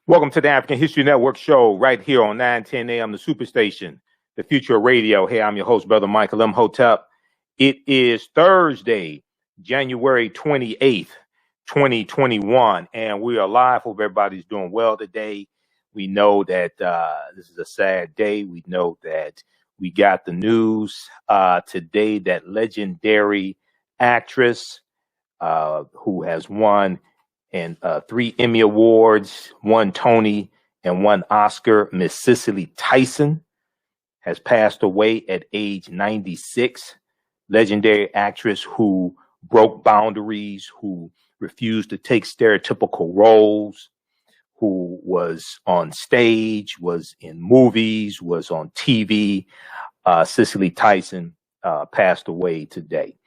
Welcome to the African History Network show right here on 910 AM, the Superstation, the future of radio. Hey, I'm your host, Brother Michael Imhotep. It is Thursday, January 28th, 2021, and we are live. Hope everybody's doing well today. We know that this is a sad day. We know that we got the news today that legendary actress who has won and 3 Emmy Awards, 1 Tony, and 1 Oscar, Miss Cicely Tyson, has passed away at age 96. Legendary actress who broke boundaries, who refused to take stereotypical roles, who was on stage, was in movies, was on TV. Cicely Tyson passed away today.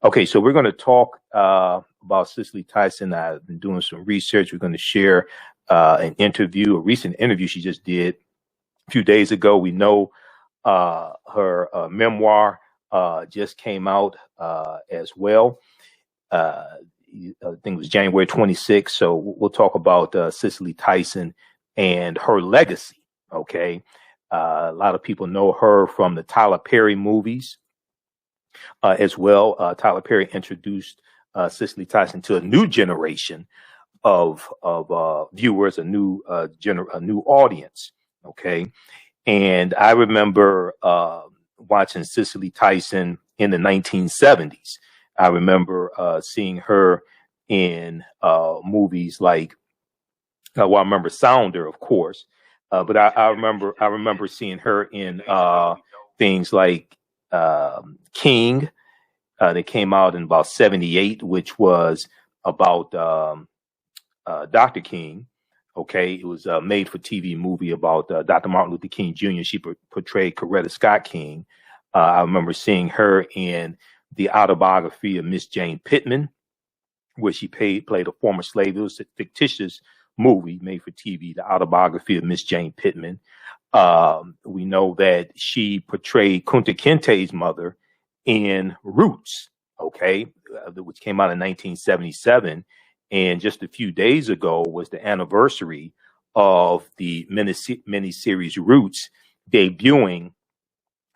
Okay, so we're going to talk about Cicely Tyson. I've been doing some research. We're going to share a recent interview she just did a few days ago. We know her memoir just came out as well. I think it was January 26th. So we'll talk about Cicely Tyson and her legacy. Okay, a lot of people know her from the Tyler Perry movies. As well, Tyler Perry introduced Cicely Tyson to a new generation of viewers, a new audience. Okay, and I remember watching Cicely Tyson in the 1970s. I remember seeing her in movies like, I remember Sounder, of course, but I remember seeing her in things like King. That came out in about 78, which was about Dr. King. Okay, it was a made for TV movie about Dr. Martin Luther King Jr. She portrayed Coretta Scott King. I remember seeing her in the autobiography of Miss Jane Pittman, where she played a former slave. It was a fictitious movie made for TV, the autobiography of Miss Jane Pittman. We know that she portrayed Kunta Kinte's mother in Roots, okay, which came out in 1977. And just a few days ago was the anniversary of the miniseries Roots debuting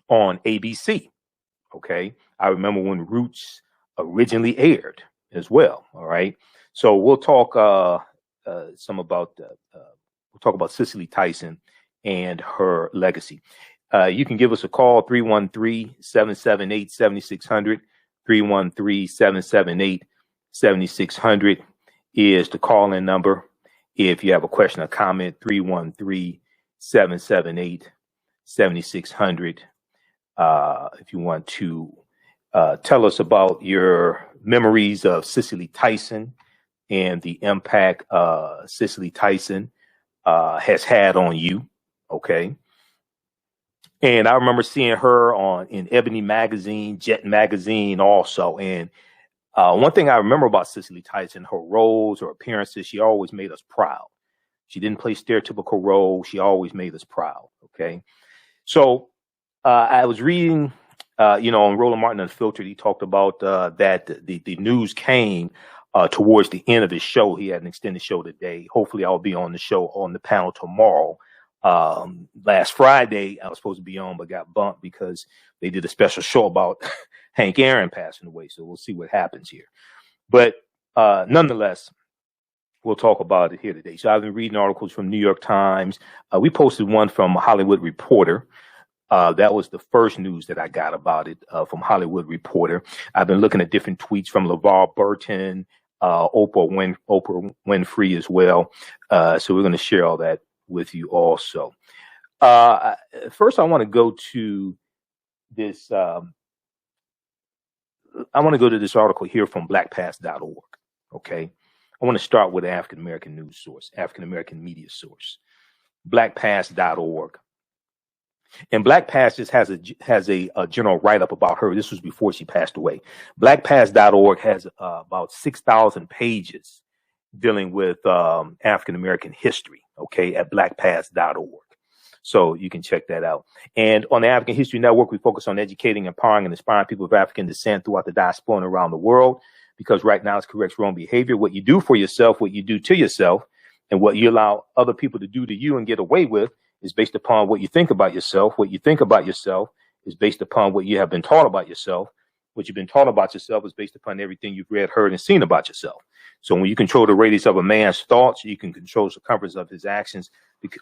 on ABC. Okay, I remember when Roots originally aired as well. All right, so we'll talk we'll talk about Cicely Tyson and her legacy. You can give us a call, 313-778-7600. 313-778-7600 is the call-in number. If you have a question or comment, 313-778-7600. If you want to tell us about your memories of Cicely Tyson and the impact Cicely Tyson has had on you, okay? And I remember seeing her in Ebony magazine, Jet magazine also. And one thing I remember about Cicely Tyson, her roles or appearances, she always made us proud. She didn't play stereotypical roles. She always made us proud. Okay. So I was reading, on Roland Martin Unfiltered, he talked about that the news came towards the end of his show. He had an extended show today. Hopefully I'll be on the panel tomorrow. Last Friday I was supposed to be on, but got bumped because they did a special show about Hank Aaron passing away. So we'll see what happens here. But nonetheless, we'll talk about it here today. So I've been reading articles from New York Times. We posted one from Hollywood Reporter. That was the first news that I got about it from Hollywood Reporter. I've been looking at different tweets from LeVar Burton, Oprah Winfrey as well. So we're going to share all that with you also. First, I want to go to this. I want to go to this article here from blackpast.org. Okay. I want to start with an African American news source, African American media source, blackpast.org. And BlackPast just has a general write-up about her. This was before she passed away. BlackPast.org has about 6,000 pages dealing with African American history, okay, at blackpast.org. So you can check that out. And on the African History Network, we focus on educating, empowering, and inspiring people of African descent throughout the diaspora and around the world, because right now it's corrects wrong behavior. What you do for yourself, what you do to yourself, And what you allow other people to do to you and get away with is based upon what you think about yourself. What you think about yourself is based upon what you have been taught about yourself. What you've been taught about yourself is based upon everything you've read, heard, and seen about yourself. So when you control the radius of a man's thoughts, you can control the circumference of his actions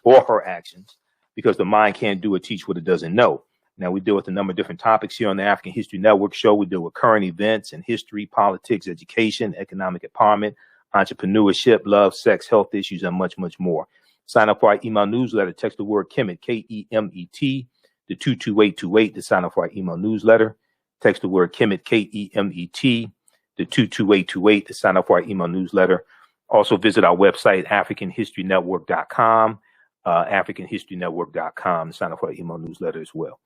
or her actions, because the mind can't do or teach what it doesn't know. Now, we deal with a number of different topics here on the African History Network show. We deal with current events and history, politics, education, economic empowerment, entrepreneurship, love, sex, health issues, and much, much more. Sign up for our email newsletter. Text the word Kemet, Kemet, to 22828 to sign up for our email newsletter. Text the word Kemet, Kemet, to 22828 to sign up for our email newsletter. Also visit our website, AfricanHistoryNetwork.com, AfricanHistoryNetwork.com, to sign up for our email newsletter as well.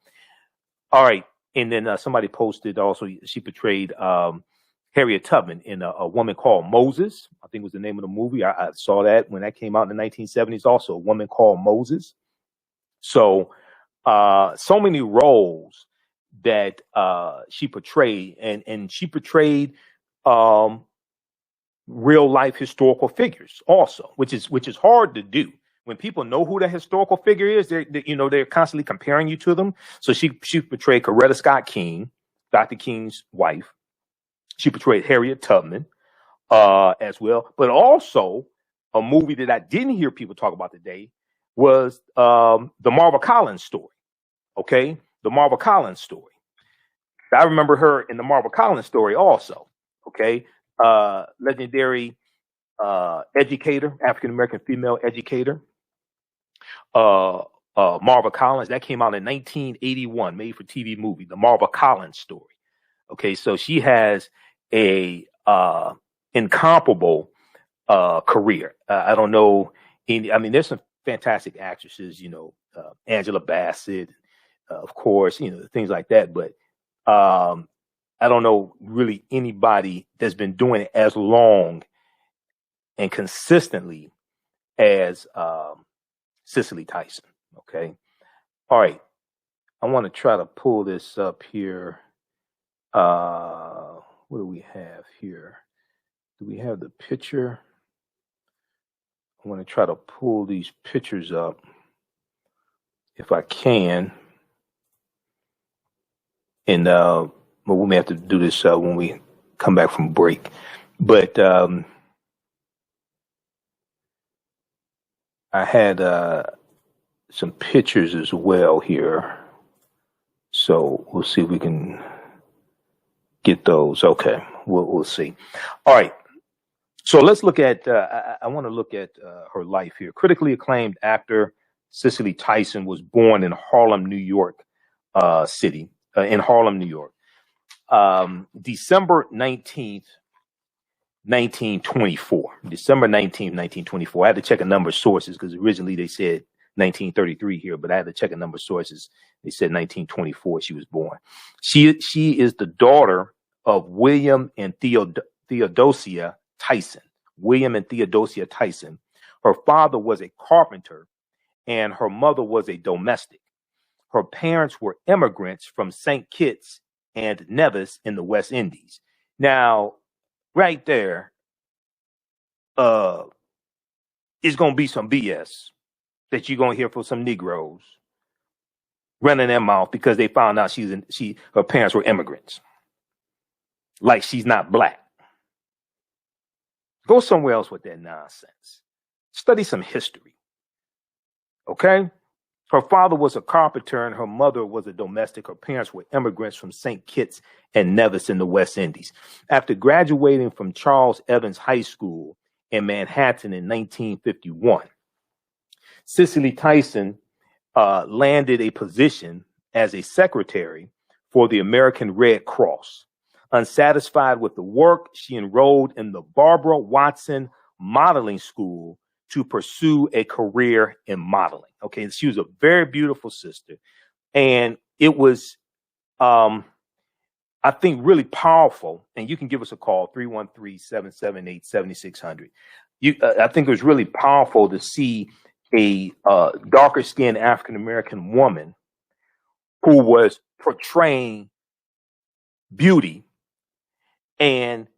All right. And then somebody posted also, she portrayed Harriet Tubman in A Woman Called Moses, I think was the name of the movie. I saw that when that came out in the 1970s also, A Woman Called Moses. So, so many roles that she portrayed, and she portrayed real life historical figures also, which is hard to do. When people know who the historical figure is, they're constantly comparing you to them. So she portrayed Coretta Scott King, Dr. King's wife. She portrayed Harriet Tubman as well. But also a movie that I didn't hear people talk about today was the Marva Collins story. Okay, the Marva Collins story. I remember her in the Marva Collins story also. Okay, legendary educator, African-American female educator. Marva Collins, that came out in 1981, made for TV movie, the Marva Collins story. Okay, so she has a incomparable career. I don't know there's some fantastic actresses, Angela Bassett, of course, things like that, but I don't know really anybody that's been doing it as long and consistently as Cicely Tyson. Okay. All right. I want to try to pull this up here. What do we have here? Do we have the picture? I want to try to pull these pictures up if I can. And we may have to do this when we come back from break. But I had some pictures as well here. So we'll see if we can get those. Okay, we'll see. All right. So let's look at, I want to look at her life here. Critically acclaimed actor Cicely Tyson was born in Harlem, New York City, in Harlem, New York. December 19th, 1924. December 19th, 1924. I had to check a number of sources because originally they said 1933 here, but I had to check a number of sources. They said 1924 she was born. She is the daughter of William and Theodosia Tyson. William and Theodosia Tyson. Her father was a carpenter and her mother was a domestic. Her parents were immigrants from St. Kitts and Nevis in the West Indies. Now, right there, it's going to be some BS that you're going to hear from some Negroes running their mouth because they found out her parents were immigrants. Like she's not black. Go somewhere else with that nonsense. Study some history. Okay? Her father was a carpenter and her mother was a domestic. Her parents were immigrants from St. Kitts and Nevis in the West Indies. After graduating from Charles Evans High School in Manhattan in 1951, Cicely Tyson landed a position as a secretary for the American Red Cross. Unsatisfied with the work, she enrolled in the Barbara Watson Modeling School to pursue a career in modeling. Okay, she was a very beautiful sister. And it was, I think, really powerful. And you can give us a call, 313-778-7600. I think it was really powerful to see a darker-skinned African-American woman who was portraying beauty and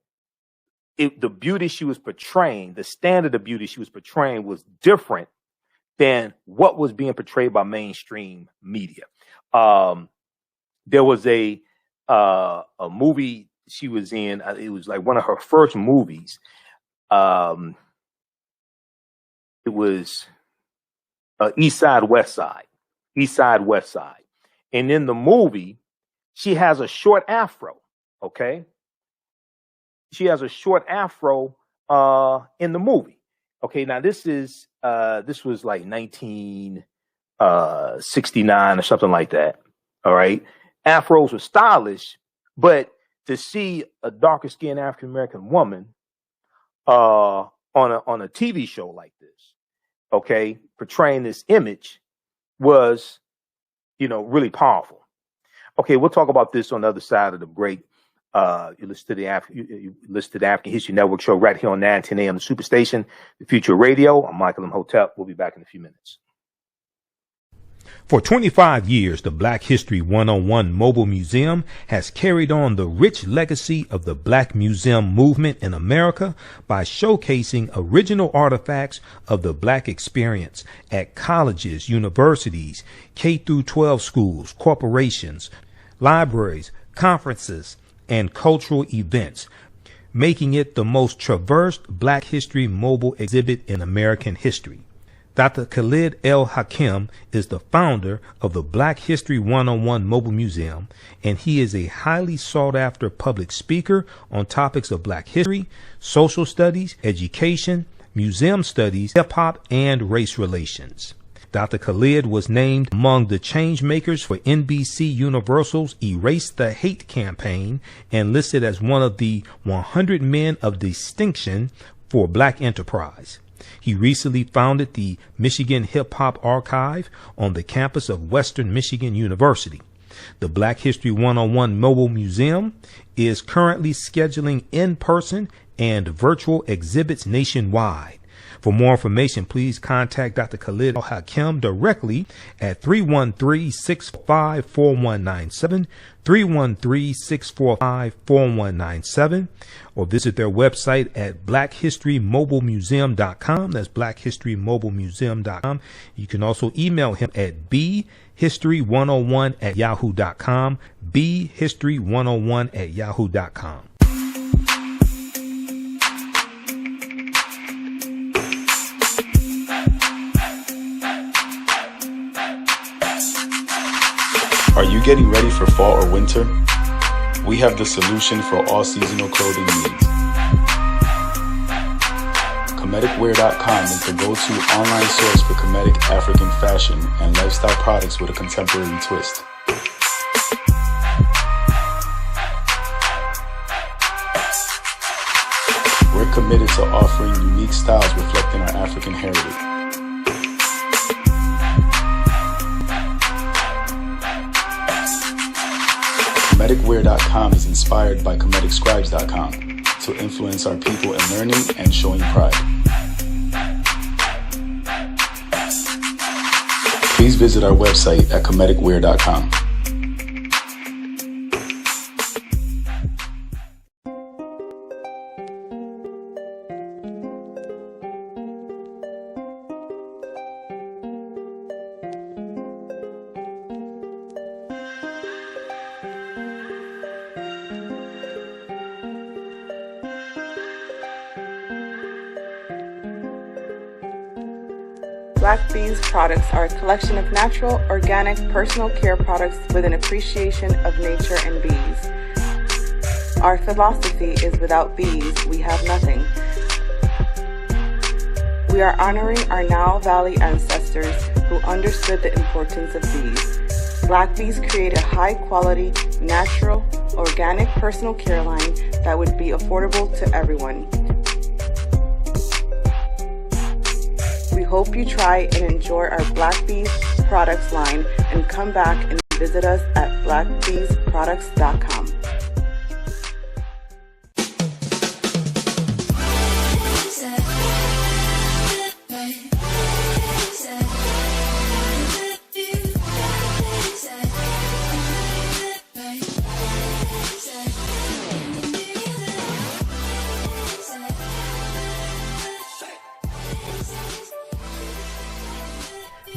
the beauty she was portraying, the standard of beauty she was portraying was different than what was being portrayed by mainstream media. There was a movie she was in. It was like one of her first movies. It was East Side, West Side. East Side, West Side. And in the movie, she has a short afro. Okay. She has a short afro in the movie. Okay. Now this was like 1969 or something like that. All right. Afros were stylish, but to see a darker skinned African American woman on a TV show like this, okay, portraying this image was, really powerful. Okay, we'll talk about this on the other side of the break. You listen to the African History Network show right here on 910 AM, the Superstation, the Future Radio. I'm Michael Imhotep. We'll be back in a few minutes. For 25 years, the Black History 101 Mobile Museum has carried on the rich legacy of the Black Museum movement in America by showcasing original artifacts of the Black experience at colleges, universities, K-12 schools, corporations, libraries, conferences, and cultural events, making it the most traversed Black History mobile exhibit in American history. Dr. Khalid El Hakim is the founder of the Black History 101 Mobile Museum, and he is a highly sought-after public speaker on topics of Black history, social studies, education, museum studies, hip-hop, and race relations. Dr. Khalid was named among the change makers for NBC Universal's Erase the Hate campaign and listed as one of the 100 men of distinction for Black enterprise. He recently founded the Michigan Hip Hop Archive on the campus of Western Michigan University. The Black History 101 Mobile Museum is currently scheduling in-person and virtual exhibits nationwide. For more information, please contact Dr. Khalid Al-Hakim directly at 313-645-4197, 313-645-4197, or visit their website at blackhistorymobilemuseum.com. That's blackhistorymobilemuseum.com. You can also email him at bhistory101@yahoo.com, bhistory101@yahoo.com. Are you getting ready for fall or winter? We have the solution for all seasonal clothing needs. Comedicwear.com is the go-to online source for Comedic African fashion and lifestyle products with a contemporary twist. We're committed to offering unique styles reflecting our African heritage. Comedicwear.com is inspired by ComedicScribes.com to influence our people in learning and showing pride. Please visit our website at Comedicwear.com. Black Bees products are a collection of natural, organic, personal care products with an appreciation of nature and bees. Our philosophy is without bees, we have nothing. We are honoring our Nile Valley ancestors who understood the importance of bees. Black Bees create a high-quality, natural, organic personal care line that would be affordable to everyone. We hope you try and enjoy our Black Bees products line and come back and visit us at blackbeesproducts.com.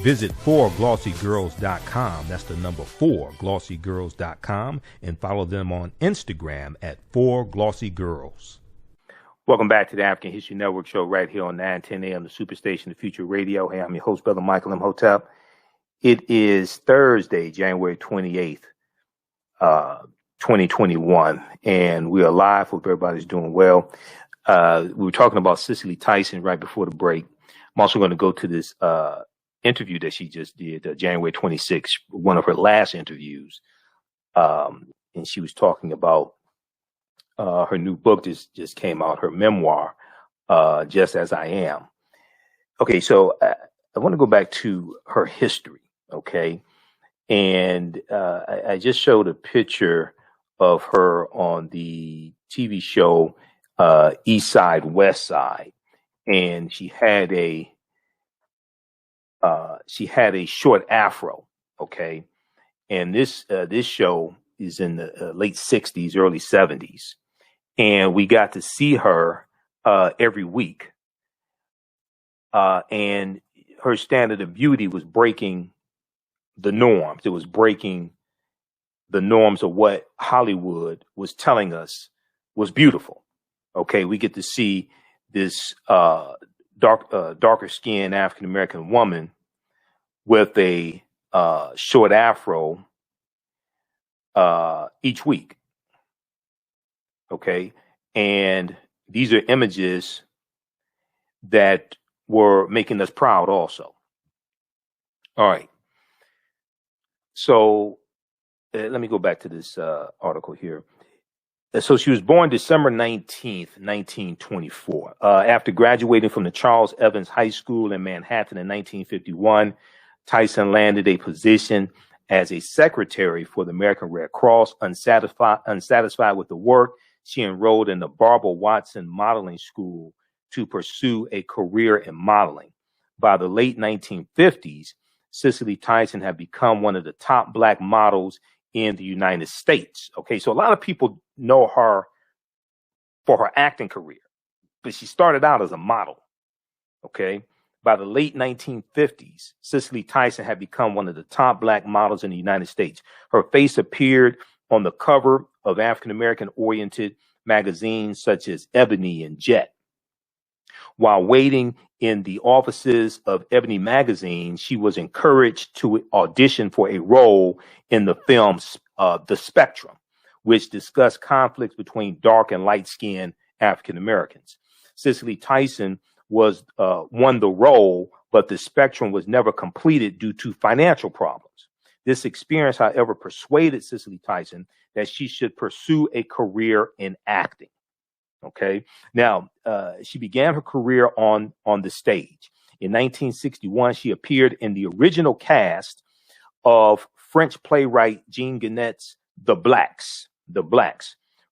Visit 4glossygirls.com. That's the number 4glossygirls.com, and follow them on Instagram at 4glossygirls. Welcome back to the African History Network show right here on 910 AM, the Superstation, the Future Radio. Hey, I'm your host, Brother Michael Imhotep. It is Thursday, January 28th, 2021, and we are live. Hope everybody's doing well. We were talking about Cicely Tyson right before the break. I'm also going to go to this interview that she just did, January 26th, one of her last interviews. And she was talking about her new book just came out, her memoir, Just As I Am. Okay, so I want to go back to her history, okay? And I just showed a picture of her on the TV show East Side, West Side. And she had a short afro, okay? And this show is in the late 60s, early 70s. And we got to see her every week. And her standard of beauty was breaking the norms. It was breaking the norms of what Hollywood was telling us was beautiful. Okay, we get to see this darker skinned African American woman with a short afro each week. Okay, and these are images that were making us proud also. All right, so let me go back to this article here. So she was born December 19th, 1924. After graduating from the Charles Evans High School in Manhattan in 1951, Tyson landed a position as a secretary for the American Red Cross. Unsatisfied with the work, she enrolled in the Barbara Watson Modeling School to pursue a career in modeling. By the late 1950s, Cicely Tyson had become one of the top Black models in the United States. Okay, so a lot of people know her for her acting career, but she started out as a model. Okay, by the late 1950s, Cicely Tyson had become one of the top Black models in the United States. Her face appeared on the cover of African American oriented magazines such as Ebony and Jet. While waiting in the offices of Ebony magazine, she was encouraged to audition for a role in the film The Spectrum, which discussed conflicts between dark and light-skinned African Americans. Cicely Tyson won the role, but The Spectrum was never completed due to financial problems. This experience, however, persuaded Cicely Tyson that she should pursue a career in acting. Okay. Now, she began her career on the stage. In 1961, she appeared in the original cast of French playwright Jean Genet's The Blacks,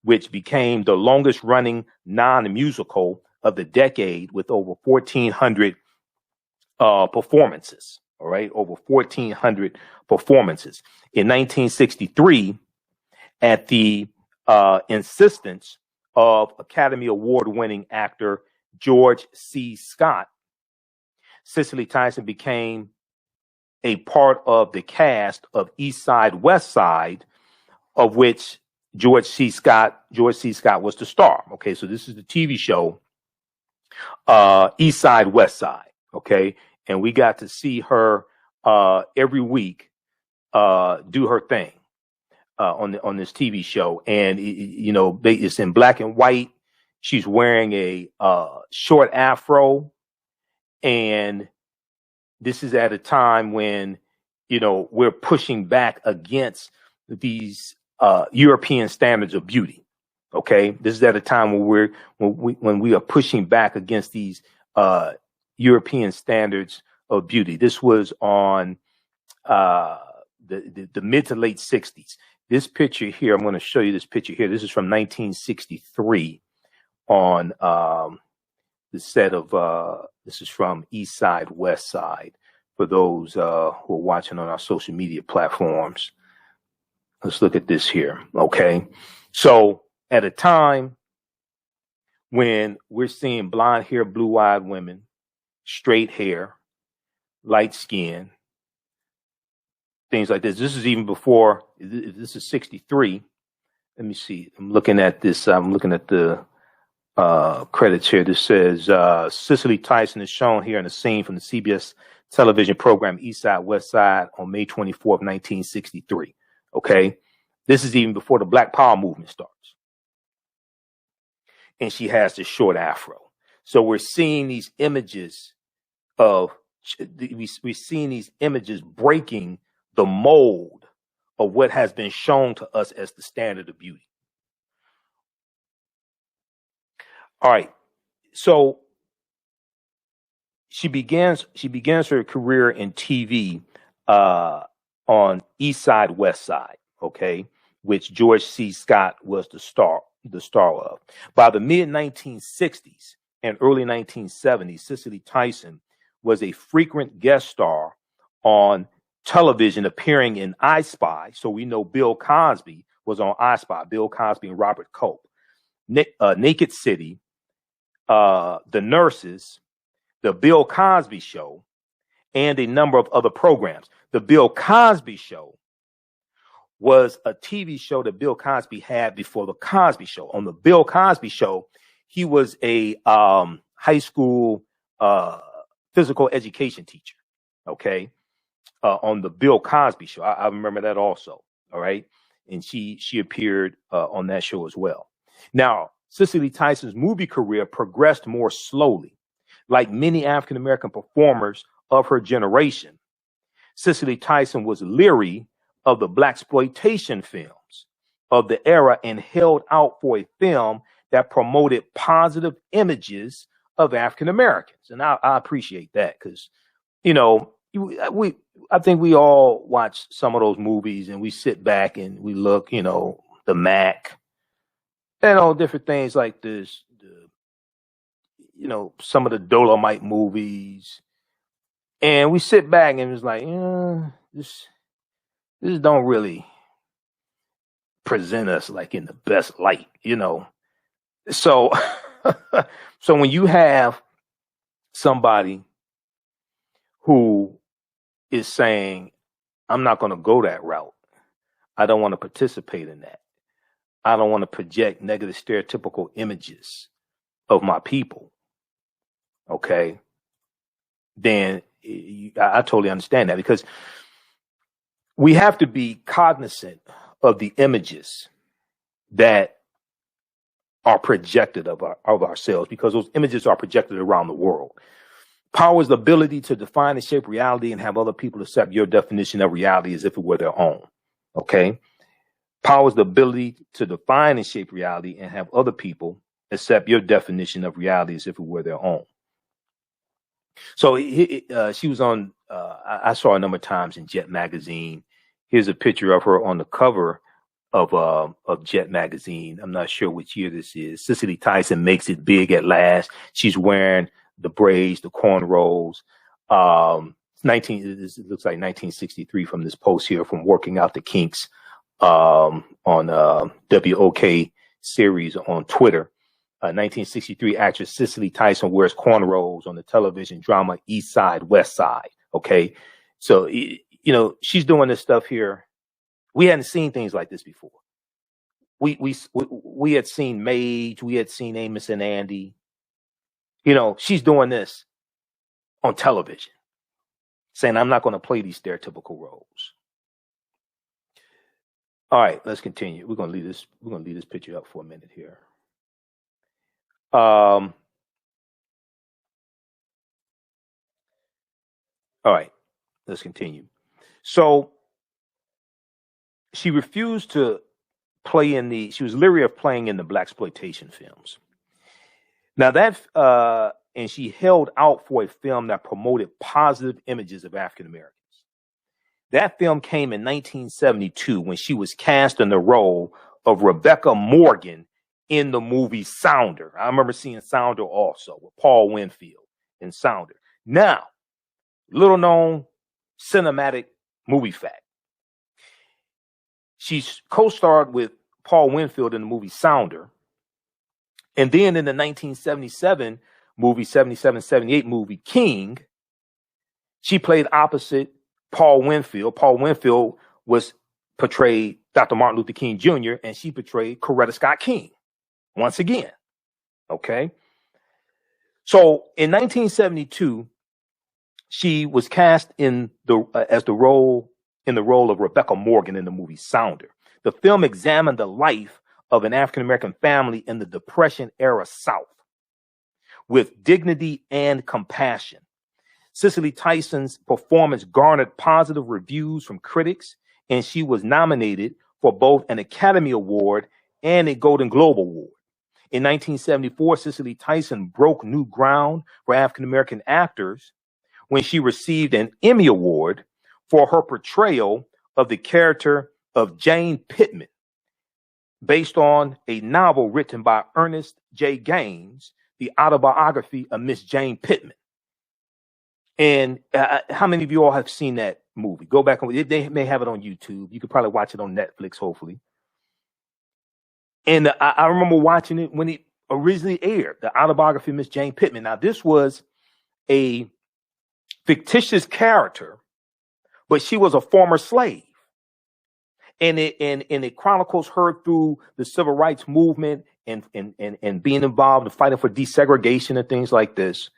which became the longest running non-musical of the decade with over 1,400 performances. All right. Over 1,400 performances. In 1963, at the insistence of Academy Award-winning actor George C. Scott, Cicely Tyson became a part of the cast of East Side, West Side, of which George C. Scott was the star. Okay, so this is the TV show East Side, West Side. Okay, and we got to see her every week do her thing. On this TV show, and it's in black and white. She's wearing a short afro, and this is at a time when we're pushing back against these European standards of beauty. Okay, this is at a time when we are pushing back against these European standards of beauty. This was on the mid to late 60s. This picture here, I'm going to show you this picture here. This is from 1963 on the set of, this is from East Side, West Side, for those who are watching on our social media platforms. Let's look at this here, okay? So at a time when we're seeing blonde hair, blue-eyed women, straight hair, light skin, things like this. This is even before, this is 63. Let me see. I'm looking at this. I'm looking at the credits here. This says Cicely Tyson is shown here in a scene from the CBS television program East Side, West Side on May 24th, 1963. Okay. This is even before the Black Power movement starts. And she has this short afro. So we're seeing these images we're seeing these images breaking the mold of what has been shown to us as the standard of beauty. All right. So she begins her career in TV on East Side, West Side, okay, which George C. Scott was the star of. By the mid 1960s and early 1970s, Cicely Tyson was a frequent guest star on television, appearing in I Spy. So we know Bill Cosby was on I Spy, Bill Cosby and Robert Culp, Naked City, The Nurses, The Bill Cosby Show, and a number of other programs. The Bill Cosby Show was a TV show that Bill Cosby had before The Cosby Show. On The Bill Cosby Show, he was a high school physical education teacher, okay, on The Bill Cosby Show. I remember that also, all right? And she appeared on that show as well. Now, Cicely Tyson's movie career progressed more slowly. Like many African-American performers of her generation, Cicely Tyson was leery of the blaxploitation films of the era and held out for a film that promoted positive images of African Americans. And I appreciate that because, you know, I think we all watch some of those movies and we sit back and we look, you know, the Mac and all different things like this, you know, some of the Dolomite movies. And we sit back and it's like, this don't really present us like in the best light, you know. So, so when you have somebody who is saying, I'm not going to go that route, I don't want to participate in that, I don't want to project negative stereotypical images of my people, okay, then I totally understand that, because we have to be cognizant of the images that are projected of ourselves, because those images are projected around the world. Power is the ability to define and shape reality and have other people accept your definition of reality as if it were their own. Okay. Power is the ability to define and shape reality and have other people accept your definition of reality as if it were their own. So she was on, I saw her a number of times in Jet magazine. Here's a picture of her on the cover of Jet magazine. I'm not sure which year this is. Cicely Tyson makes it big at last. She's wearing the braids, the cornrows. It looks like 1963 from this post here from Working Out the Kinks on WOK series on Twitter. 1963 actress Cicely Tyson wears cornrows on the television drama East Side, West Side. Okay. So, you know, she's doing this stuff here. We hadn't seen things like this before. We had seen Mage, we had seen Amos and Andy. You know, she's doing this on television, saying, I'm not going to play these stereotypical roles. All right, let's continue. We're going to leave this picture up for a minute here. All right, let's continue. So she refused to play she was leery of playing in the blaxploitation films. Now and she held out for a film that promoted positive images of African Americans. That film came in 1972 when she was cast in the role of Rebecca Morgan in the movie Sounder. I remember seeing Sounder also with Paul Winfield in Sounder. Now, little known cinematic movie fact. She's co-starred with Paul Winfield in the movie Sounder. And then in the 1977 movie, 77-78 movie King, she played opposite Paul Winfield. Paul Winfield was portrayed Dr. Martin Luther King Jr., and she portrayed Coretta Scott King once again. Okay. So in 1972, she was cast in the role of Rebecca Morgan in the movie Sounder. The film examined the life of an African-American family in the Depression-era South with dignity and compassion. Cicely Tyson's performance garnered positive reviews from critics, and she was nominated for both an Academy Award and a Golden Globe Award. In 1974, Cicely Tyson broke new ground for African-American actors when she received an Emmy Award for her portrayal of the character of Jane Pittman, based on a novel written by Ernest J. Gaines, The Autobiography of Miss Jane Pittman. And how many of you all have seen that movie? Go back and they may have it on YouTube. You could probably watch it on Netflix, hopefully. And I remember watching it when it originally aired, The Autobiography of Miss Jane Pittman. Now, this was a fictitious character, but she was a former slave. And it chronicles her through the civil rights movement and being involved in fighting for desegregation and things like this.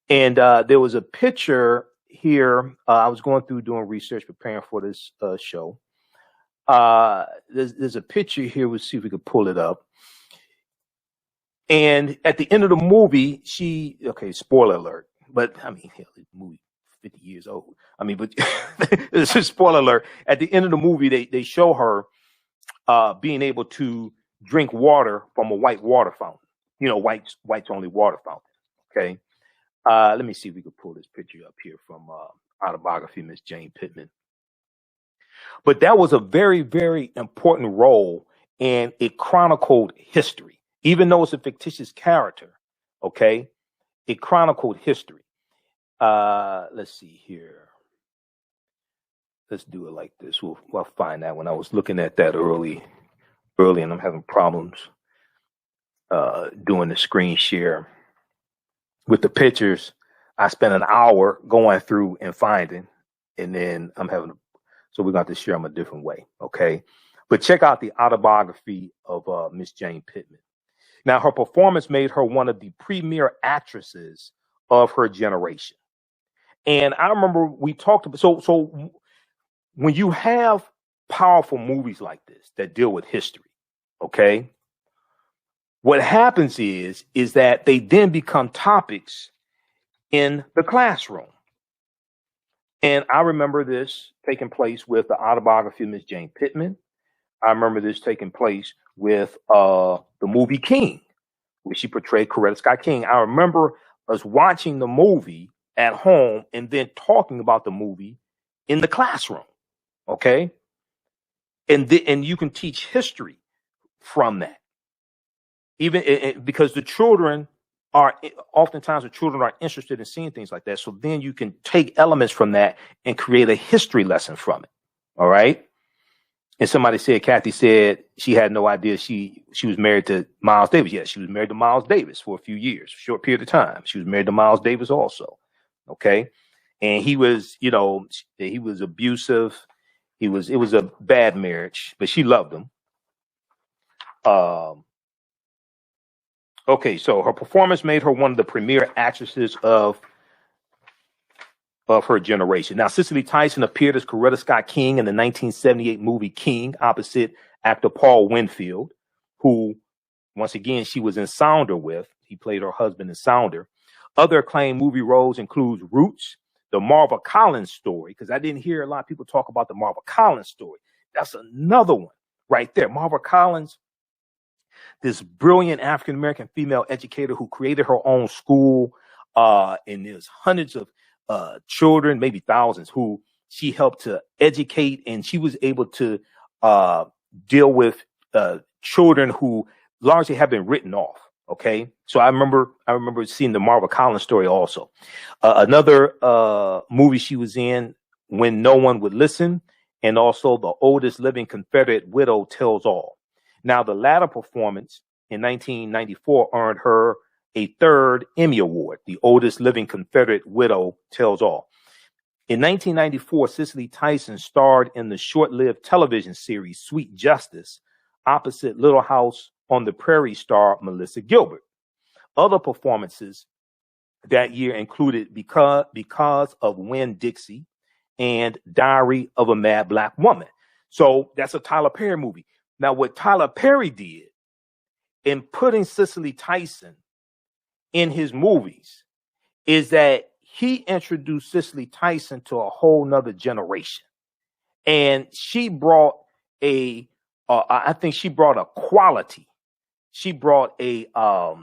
And there was a picture here. I was going through doing research, preparing for this show. There's a picture here. We'll see if we could pull it up. And at the end of the movie, spoiler alert, but I mean, hell, the movie 50 years old. I mean, but this is spoiler alert. At the end of the movie, they show her being able to drink water from a white water fountain. You know, whites only water fountain. Okay. Let me see if we can pull this picture up here from Autobiography of Miss Jane Pittman. But that was a very, very important role, and it chronicled history. Even though it's a fictitious character, okay, it chronicled history. Let's see here. Let's do it like this. We'll find that when I was looking at that early, and I'm having problems doing the screen share with the pictures. I spent an hour going through and finding, and then so we're going to have to share them a different way, okay? But check out the Autobiography of Miss Jane Pittman. Now, her performance made her one of the premier actresses of her generation. And I remember we talked about, so when you have powerful movies like this that deal with history, okay, what happens is that they then become topics in the classroom. And I remember this taking place with the Autobiography of Miss Jane Pittman. I remember this taking place with the movie King, where she portrayed Coretta Scott King. I remember us watching the movie at home and then talking about the movie in the classroom. Okay. And you can teach history from that. Even because the children are interested in seeing things like that. So then you can take elements from that and create a history lesson from it. All right. And somebody said, Kathy said she had no idea she was married to Miles Davis. Yes, she was married to Miles Davis for a few years, short period of time. She was married to Miles Davis also. Okay. And he was abusive. It was a bad marriage, but she loved him. Okay, so her performance made her one of the premier actresses of her generation. Now, Cicely Tyson appeared as Coretta Scott King in the 1978 movie King, opposite actor Paul Winfield, who, once again, she was in Sounder with. He played her husband in Sounder. Other acclaimed movie roles include Roots, the Marva Collins story, because I didn't hear a lot of people talk about the Marva Collins story. That's another one right there. Marva Collins, this brilliant African-American female educator who created her own school, and there's hundreds of children, maybe thousands, who she helped to educate, and she was able to deal with children who largely have been written off. Okay, so I remember seeing the Marva Collins story also. Another movie she was in, When No One Would Listen, and also The Oldest Living Confederate Widow Tells All. Now, the latter performance in 1994 earned her a third Emmy Award, The Oldest Living Confederate Widow Tells All. In 1994, Cicely Tyson starred in the short-lived television series Sweet Justice opposite Little House on the Prairie star Melissa Gilbert. Other performances that year included Because of Winn-Dixie and Diary of a Mad Black Woman. So that's a Tyler Perry movie. Now, what Tyler Perry did in putting Cicely Tyson in his movies is that he introduced Cicely Tyson to a whole nother generation. And she brought I think she brought a quality. She brought a, how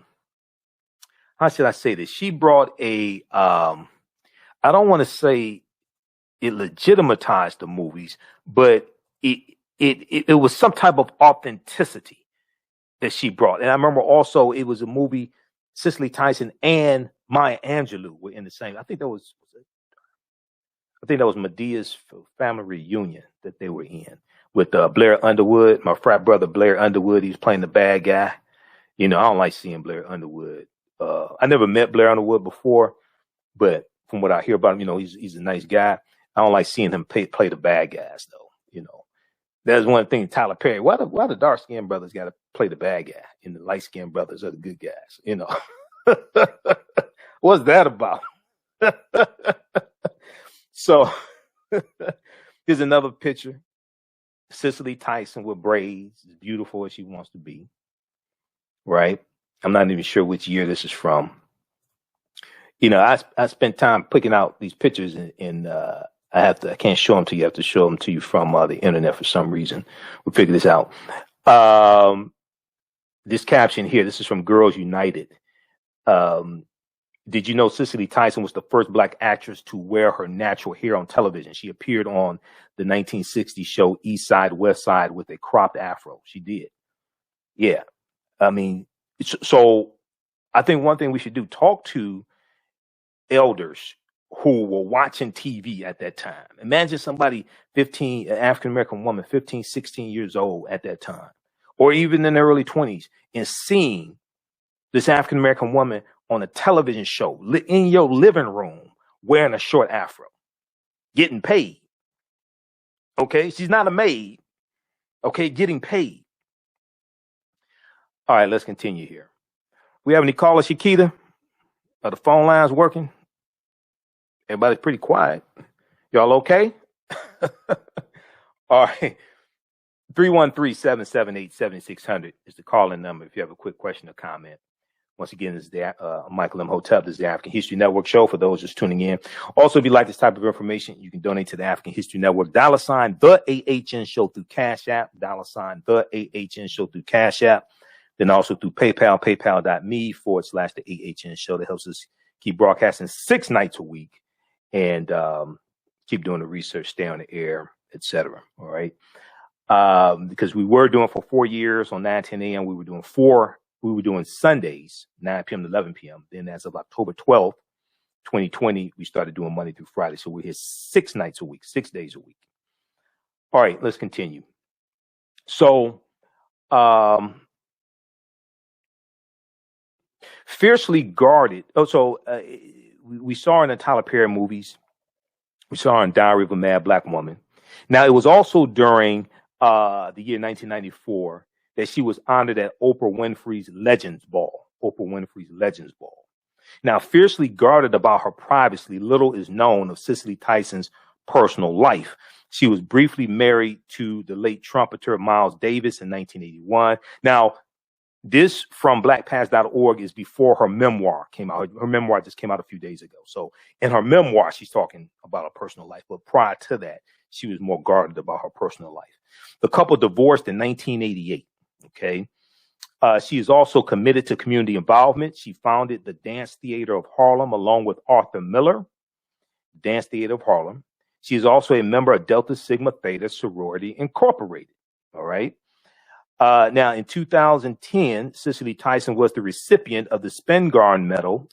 should I say this? She brought a, I don't want to say it legitimatized the movies, but it was some type of authenticity that she brought. And I remember also it was a movie, Cicely Tyson and Maya Angelou were in the same. I think that was Medea's Family Reunion that they were in with Blair Underwood, my frat brother Blair Underwood. He was playing the bad guy. You know, I don't like seeing Blair Underwood. I never met Blair Underwood before, but from what I hear about him, you know, he's a nice guy. I don't like seeing him play the bad guys, though. You know, that's one thing. Tyler Perry. Why the dark skinned brothers got to play the bad guy, and the light skinned brothers are the good guys? You know, what's that about? So here's another picture. Cicely Tyson with braids, as beautiful as she wants to be. Right. I'm not even sure which year this is from. You know, I spent time picking out these pictures, and I can't show them to you. I have to show them to you from the internet for some reason. We'll figure this out. This caption here, this is from Girls United. Did you know Cicely Tyson was the first Black actress to wear her natural hair on television? She appeared on the 1960s show East Side, West Side with a cropped afro. She did. Yeah. I mean, so I think one thing we should do, talk to elders who were watching TV at that time. Imagine somebody an African-American woman, 15, 16 years old at that time, or even in their early 20s, and seeing this African-American woman on a television show in your living room wearing a short afro, getting paid. Okay, she's not a maid. Okay, getting paid. All right, let's continue here. We have any callers, Shakita? Are the phone lines working? Everybody's pretty quiet. Y'all okay? All right. 313-778-7600 is the calling number if you have a quick question or comment. Once again, this is Michael Imhotep. This is the African History Network show for those just tuning in. Also, if you like this type of information, you can donate to the African History Network. $ TheAHNShow through Cash App. $ TheAHNShow through Cash App. Then also through PayPal, paypal.me/TheAHNShow. That helps us keep broadcasting 6 nights a week and keep doing the research, stay on the air, etc. All right. Because we were doing for 4 years on 9:10 a.m. We were doing Sundays, 9 p.m. to 11 p.m. Then as of October 12th, 2020, we started doing Monday through Friday. So we're here 6 nights a week, 6 days a week. All right, let's continue. So, Fiercely Guarded. We saw in the Tyler Perry movies. We saw in Diary of a Mad Black Woman. Now, it was also during the year 1994 that she was honored at Oprah Winfrey's Legends Ball. Now, fiercely guarded about her privacy, little is known of Cicely Tyson's personal life. She was briefly married to the late trumpeter Miles Davis in 1981. Now, this from blackpast.org is before her memoir came out. Her memoir just came out a few days ago. So in her memoir, she's talking about her personal life. But prior to that, she was more guarded about her personal life. The couple divorced in 1988. Okay. She is also committed to community involvement. She founded the Dance Theater of Harlem along with Arthur Miller. Dance Theater of Harlem. She is also a member of Delta Sigma Theta Sorority Incorporated. All right. Now, in 2010, Cicely Tyson was the recipient of the Spingarn Medal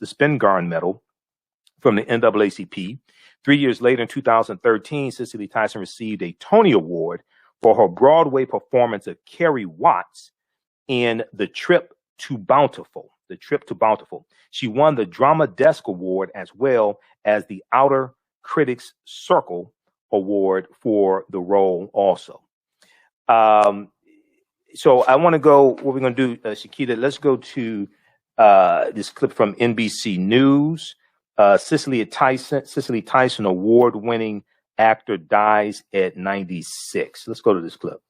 from the NAACP. 3 years later, in 2013, Cicely Tyson received a Tony Award for her Broadway performance of Carrie Watts in The Trip to Bountiful. She won the Drama Desk Award as well as the Outer Critics Circle Award for the role also. So I want to go, what we're going to do, Shakita, let's go to this clip from NBC News. Cicely Tyson, award-winning actor, dies at 96. Let's go to this clip.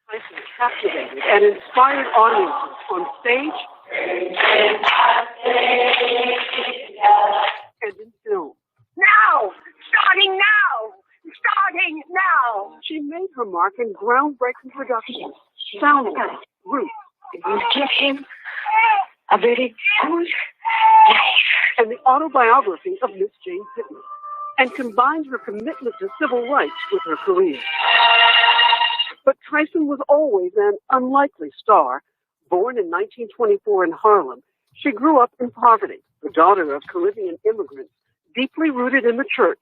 Tyson captivated and inspired audiences on stage and in film. Now! Starting now! She made her mark in groundbreaking productions, Sound Roots, You give him a very good life. and the autobiography of Miss Jane Pittman, and combined her commitment to civil rights with her career. But Tyson was always an unlikely star. Born in 1924 in Harlem, she grew up in poverty, the daughter of Caribbean immigrants, deeply rooted in the church.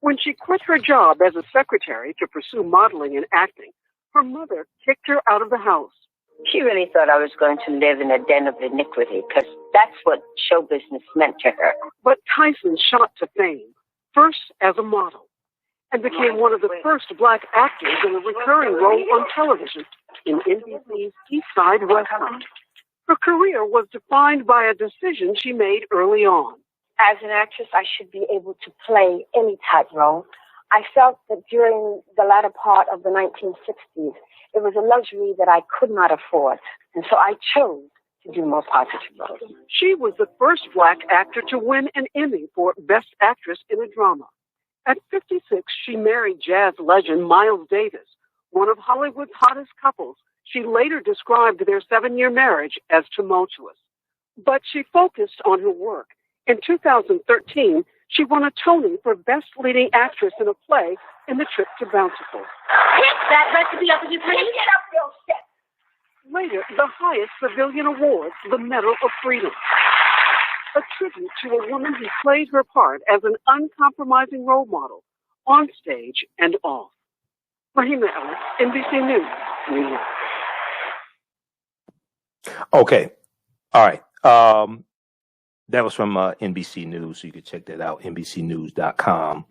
When she quit her job as a secretary to pursue modeling and acting, her mother kicked her out of the house. She really thought I was going to live in a den of iniquity, because that's what show business meant to her. But Tyson shot to fame, first as a model, and became one of the first black actors in a recurring role on television in NBC's East Side Restaurant. Her career was defined by a decision she made early on. As an actress, I should be able to play any type role. I felt that during the latter part of the 1960s, it was a luxury that I could not afford. And so I chose to do more positive roles. She was the first black actor to win an Emmy for Best Actress in a Drama. At 56, she married jazz legend Miles Davis, one of Hollywood's hottest couples. She later described their 7-year marriage as tumultuous. But she focused on her work. In 2013, she won a Tony for Best Leading Actress in a Play in The Trip to Bountiful. Pick that recipe up, you please. Get up, Bill Step. Later, the highest civilian award, the Medal of Freedom. A tribute to a woman who played her part as an uncompromising role model, on stage and off. Mahima Ellis, NBC News, New York. Okay. All right. That was from NBC News, so you can check that out, NBCnews.com.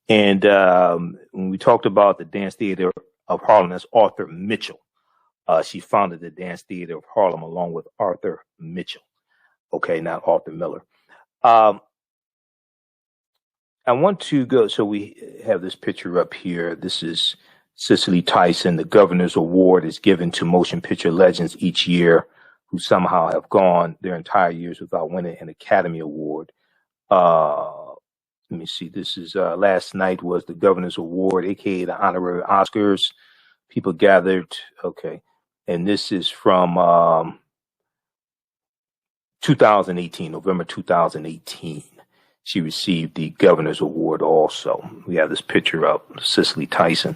And when we talked about the Dance Theater of Harlem, that's Arthur Mitchell. She founded the Dance Theater of Harlem along with Arthur Mitchell. Okay, not Arthur Miller. I want to go, so we have this picture up here. This is Cicely Tyson. The Governor's Award is given to motion picture legends each year who somehow have gone their entire years without winning an Academy Award. Let me see. This is last night was the Governor's Award, aka the honorary Oscars. People gathered. Okay, and this is from 2018, November 2018. She received the Governor's Award also. We have this picture of Cicely Tyson.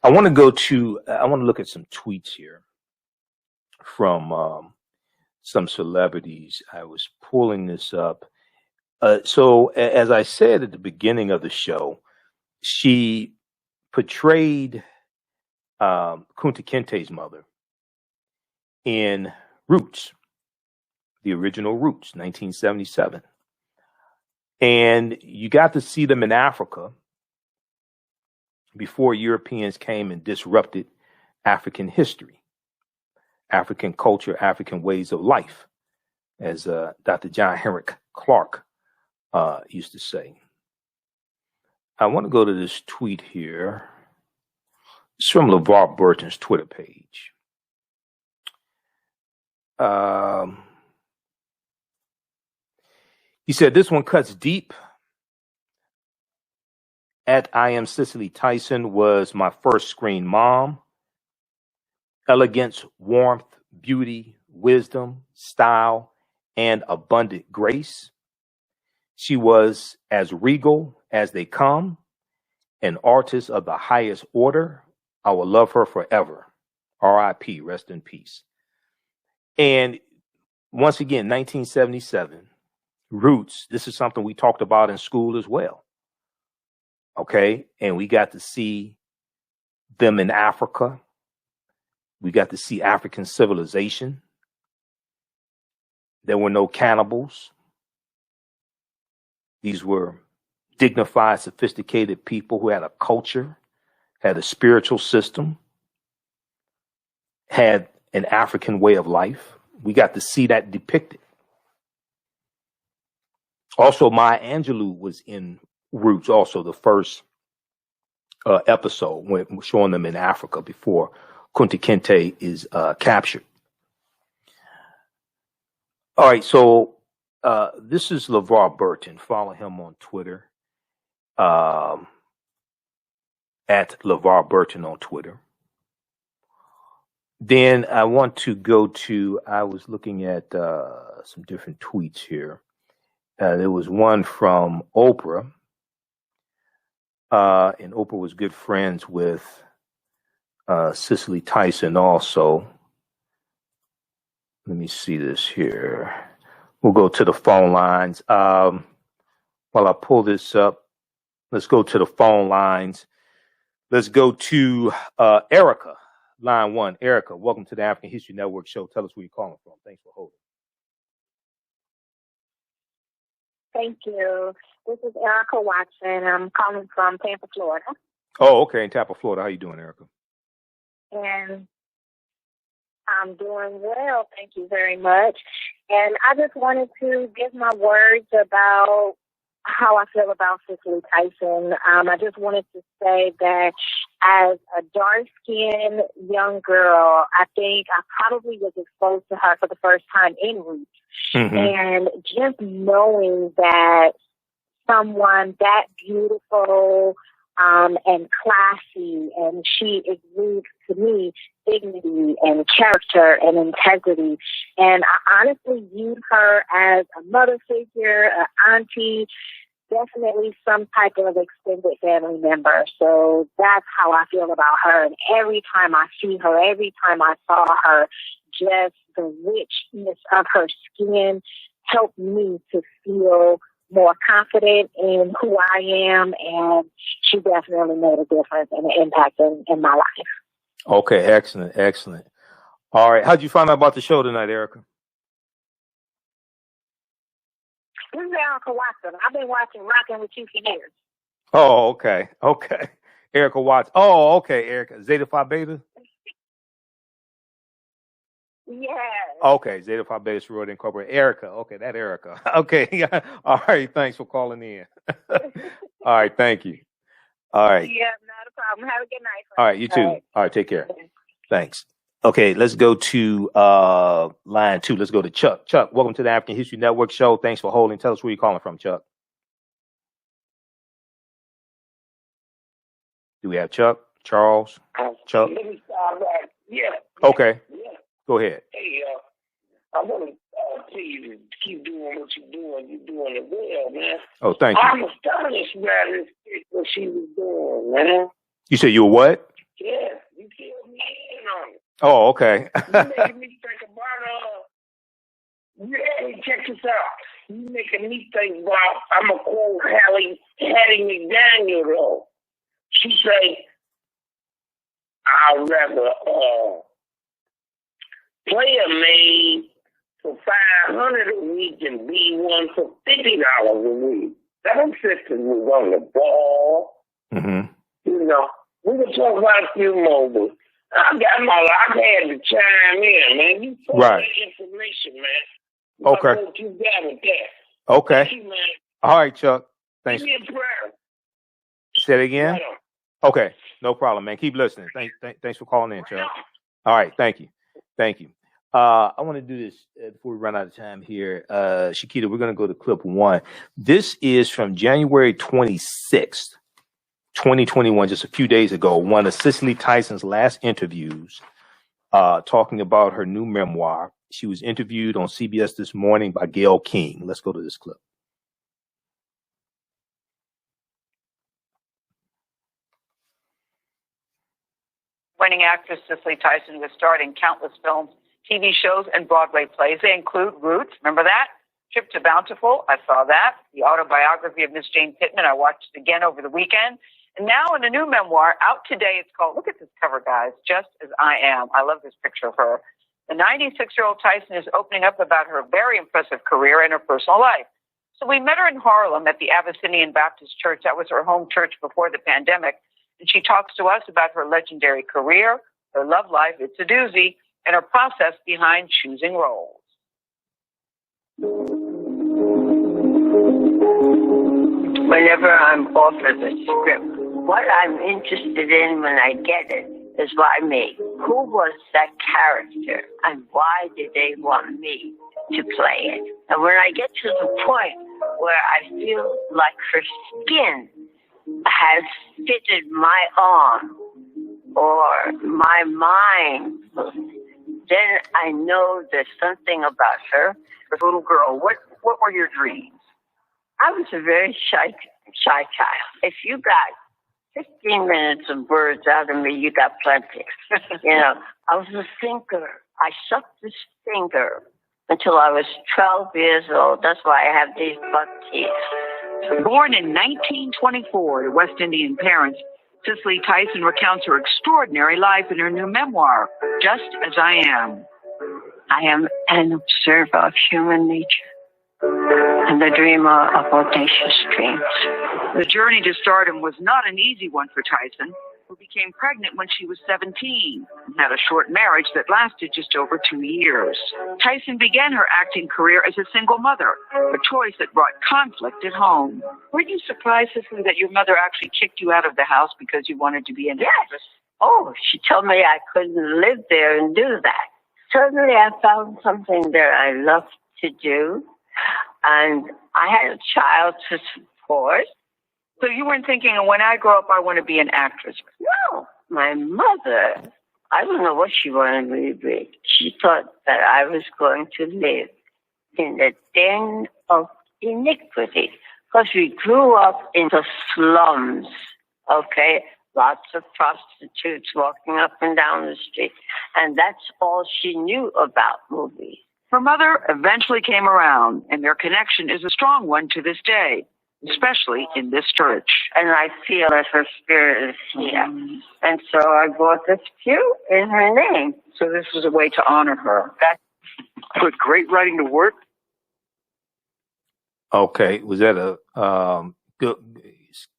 I want to look at some tweets here from some celebrities. I was pulling this up. So as I said at the beginning of the show, she portrayed Kunta Kinte's mother in Roots, the original Roots, 1977. And you got to see them in Africa before Europeans came and disrupted African history, African culture, African ways of life, as Dr. John Henrik Clarke used to say. I want to go to this tweet here. It's from LeVar Burton's Twitter page. He said, this one cuts deep. At I Am Cicely Tyson was my first screen mom. Elegance, warmth, beauty, wisdom, style, and abundant grace. She was as regal as they come, an artist of the highest order. I will love her forever. R.I.P., rest in peace. And once again, 1977, Roots, this is something we talked about in school as well. Okay, and we got to see them in Africa. We got to see African civilization. There were no cannibals. These were dignified, sophisticated people who had a culture, had a spiritual system, had an African way of life. We got to see that depicted. Also, Maya Angelou was in Roots, also the first episode, when showing them in Africa before Kunta Kinte is captured. All right, so this is LeVar Burton. Follow him on Twitter, at LeVar Burton on Twitter. Then I want to go to, I was looking at some different tweets here. There was one from Oprah, and Oprah was good friends with Cicely Tyson also. Let me see this here. We'll go to the phone lines. While I pull this up, let's go to the phone lines. Let's go to Erica, line 1. Erica, welcome to the African History Network show. Tell us where you're calling from. Thanks for holding. Thank you. This is Erica Watson. I'm calling from Tampa, Florida. Oh, okay. In Tampa, Florida. How you doing, Erica? And I'm doing well. Thank you very much. And I just wanted to give my words about how I feel about Cicely Tyson. I just wanted to say that as a dark-skinned young girl, I think I probably was exposed to her for the first time in Roots. Mm-hmm. And just knowing that someone that beautiful and classy, and she exudes to me dignity and character and integrity. And I honestly viewed her as a mother figure, an auntie, definitely some type of extended family member. So that's how I feel about her. And every time I see her, every time I saw her, just the richness of her skin helped me to feel more confident in who I am, and she definitely made a difference and an impact in my life. Okay, excellent, excellent. All right, how'd you find out about the show tonight, Erica? This is Erica Watson. I've been watching Rockin' With You for years. Oh, okay, okay. Erica Watson. Oh, okay, Erica. Zeta Phi Beta? Yes. Okay, Zeta Phi Beta Sorority Incorporated. Erica. Okay, that Erica. Okay. All right. Thanks for calling in. All right. Thank you. All right. Yeah, not a problem. Have a good night. All right. You too. All right. Take care. Thanks. Okay. Let's go to line 2. Let's go to Chuck. Chuck, welcome to the African History Network show. Thanks for holding. Tell us where you're calling from, Chuck. Do we have Chuck? Charles? Chuck? Let me start right. Yeah. Okay. Yeah. Go ahead. Hey, I want to tell you to keep doing what you're doing. You're doing it well, man. Oh, thank you. I'm astonished by this what she was doing, man. You said you were what? Yeah, you killed me in on it. Oh, okay. You making me think about, hey, check this out. You making me think about, I'm going to quote Hattie McDaniel, though. She say, I'd rather, player made for $500 a week and be one for $50 a week. Them sisters was on the ball. Mm-hmm. You know, we can talk about a few more, but I had to chime in, man. You put that information, man. Okay. What you got with that. Okay. Thank you, man. All right, Chuck. Thanks. Give me a prayer. Say it again? Okay. No problem, man. Keep listening. Thanks for calling in, Chuck. All right. Thank you. Thank you. I want to do this before we run out of time here. Shakita, we're going to go to clip 1. This is from January 26th, 2021, just a few days ago, one of Cicely Tyson's last interviews, talking about her new memoir. She was interviewed on CBS This Morning by Gayle King. Let's go to this clip. Winning actress Cicely Tyson was starred in countless films, TV shows, and Broadway plays. They include Roots, remember that? Trip to Bountiful, I saw that. The autobiography of Miss Jane Pittman, I watched it again over the weekend. And now in a new memoir out today, it's called, look at this cover, guys, Just As I Am. I love this picture of her. The 96-year-old Tyson is opening up about her very impressive career and her personal life. So we met her in Harlem at the Abyssinian Baptist Church. That was her home church before the pandemic. And she talks to us about her legendary career, her love life, it's a doozy, and her process behind choosing roles. Whenever I'm offered a script, what I'm interested in when I get it is why me. Who was that character and why did they want me to play it? And when I get to the point where I feel like her skin has fitted my arm or my mind, then I know there's something about her. As a little girl, what were your dreams? I was a very shy child. If you got 15 minutes of words out of me, you got plenty. I was a thinker. I sucked this finger until I was 12 years old. That's why I have these buck teeth. Born in 1924 to West Indian parents, Cicely Tyson recounts her extraordinary life in her new memoir, Just As I Am. I am an observer of human nature and the dreamer of audacious dreams. The journey to stardom was not an easy one for Tyson, who became pregnant when she was 17 and had a short marriage that lasted just over 2 years. Tyson began her acting career as a single mother, a choice that brought conflict at home. Were you surprised, Cicely, that your mother actually kicked you out of the house because you wanted to be an actress? Oh, she told me I couldn't live there and do that. Suddenly I found something that I loved to do, and I had a child to support. So you weren't thinking, when I grow up, I want to be an actress? No. My mother, I don't know what she wanted me to be. She thought that I was going to live in the den of iniquity, because we grew up in the slums, okay? Lots of prostitutes walking up and down the street. And that's all she knew about movies. Her mother eventually came around, and their connection is a strong one to this day, especially in this church. And I feel that her spirit is here. And so I bought this pew in her name. So this was a way to honor her. Put great writing to work. Okay. Was that a good?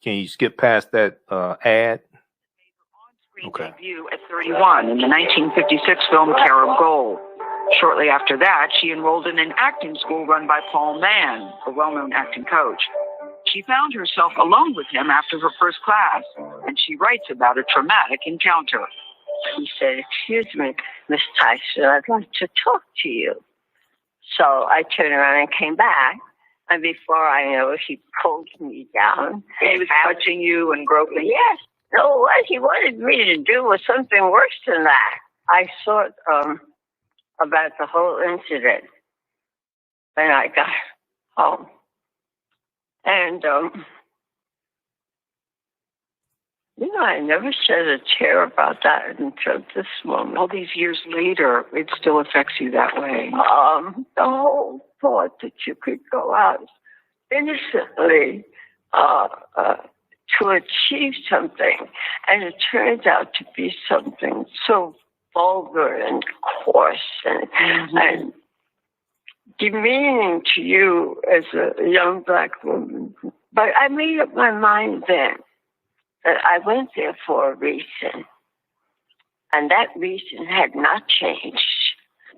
Can you skip past that ad? Okay. Debut at 31 in the 1956 film Care of Gold. Shortly after that, she enrolled in an acting school run by Paul Mann, a well-known acting coach. She found herself alone with him after her first class, and she writes about a traumatic encounter. He said, "Excuse me, Miss Tyson, I'd like to talk to you." So I turned around and came back. And before I know it, he pulled me down. He was touching you and groping? Yes. No, what he wanted me to do was something worse than that. I thought about the whole incident when I got home. And, I never shed a tear about that until this moment. All these years later, it still affects you that way. The whole thought that you could go out innocently to achieve something, and it turns out to be something so vulgar and coarse and demeaning to you as a young black woman. But I made up my mind then that I went there for a reason, and that reason had not changed.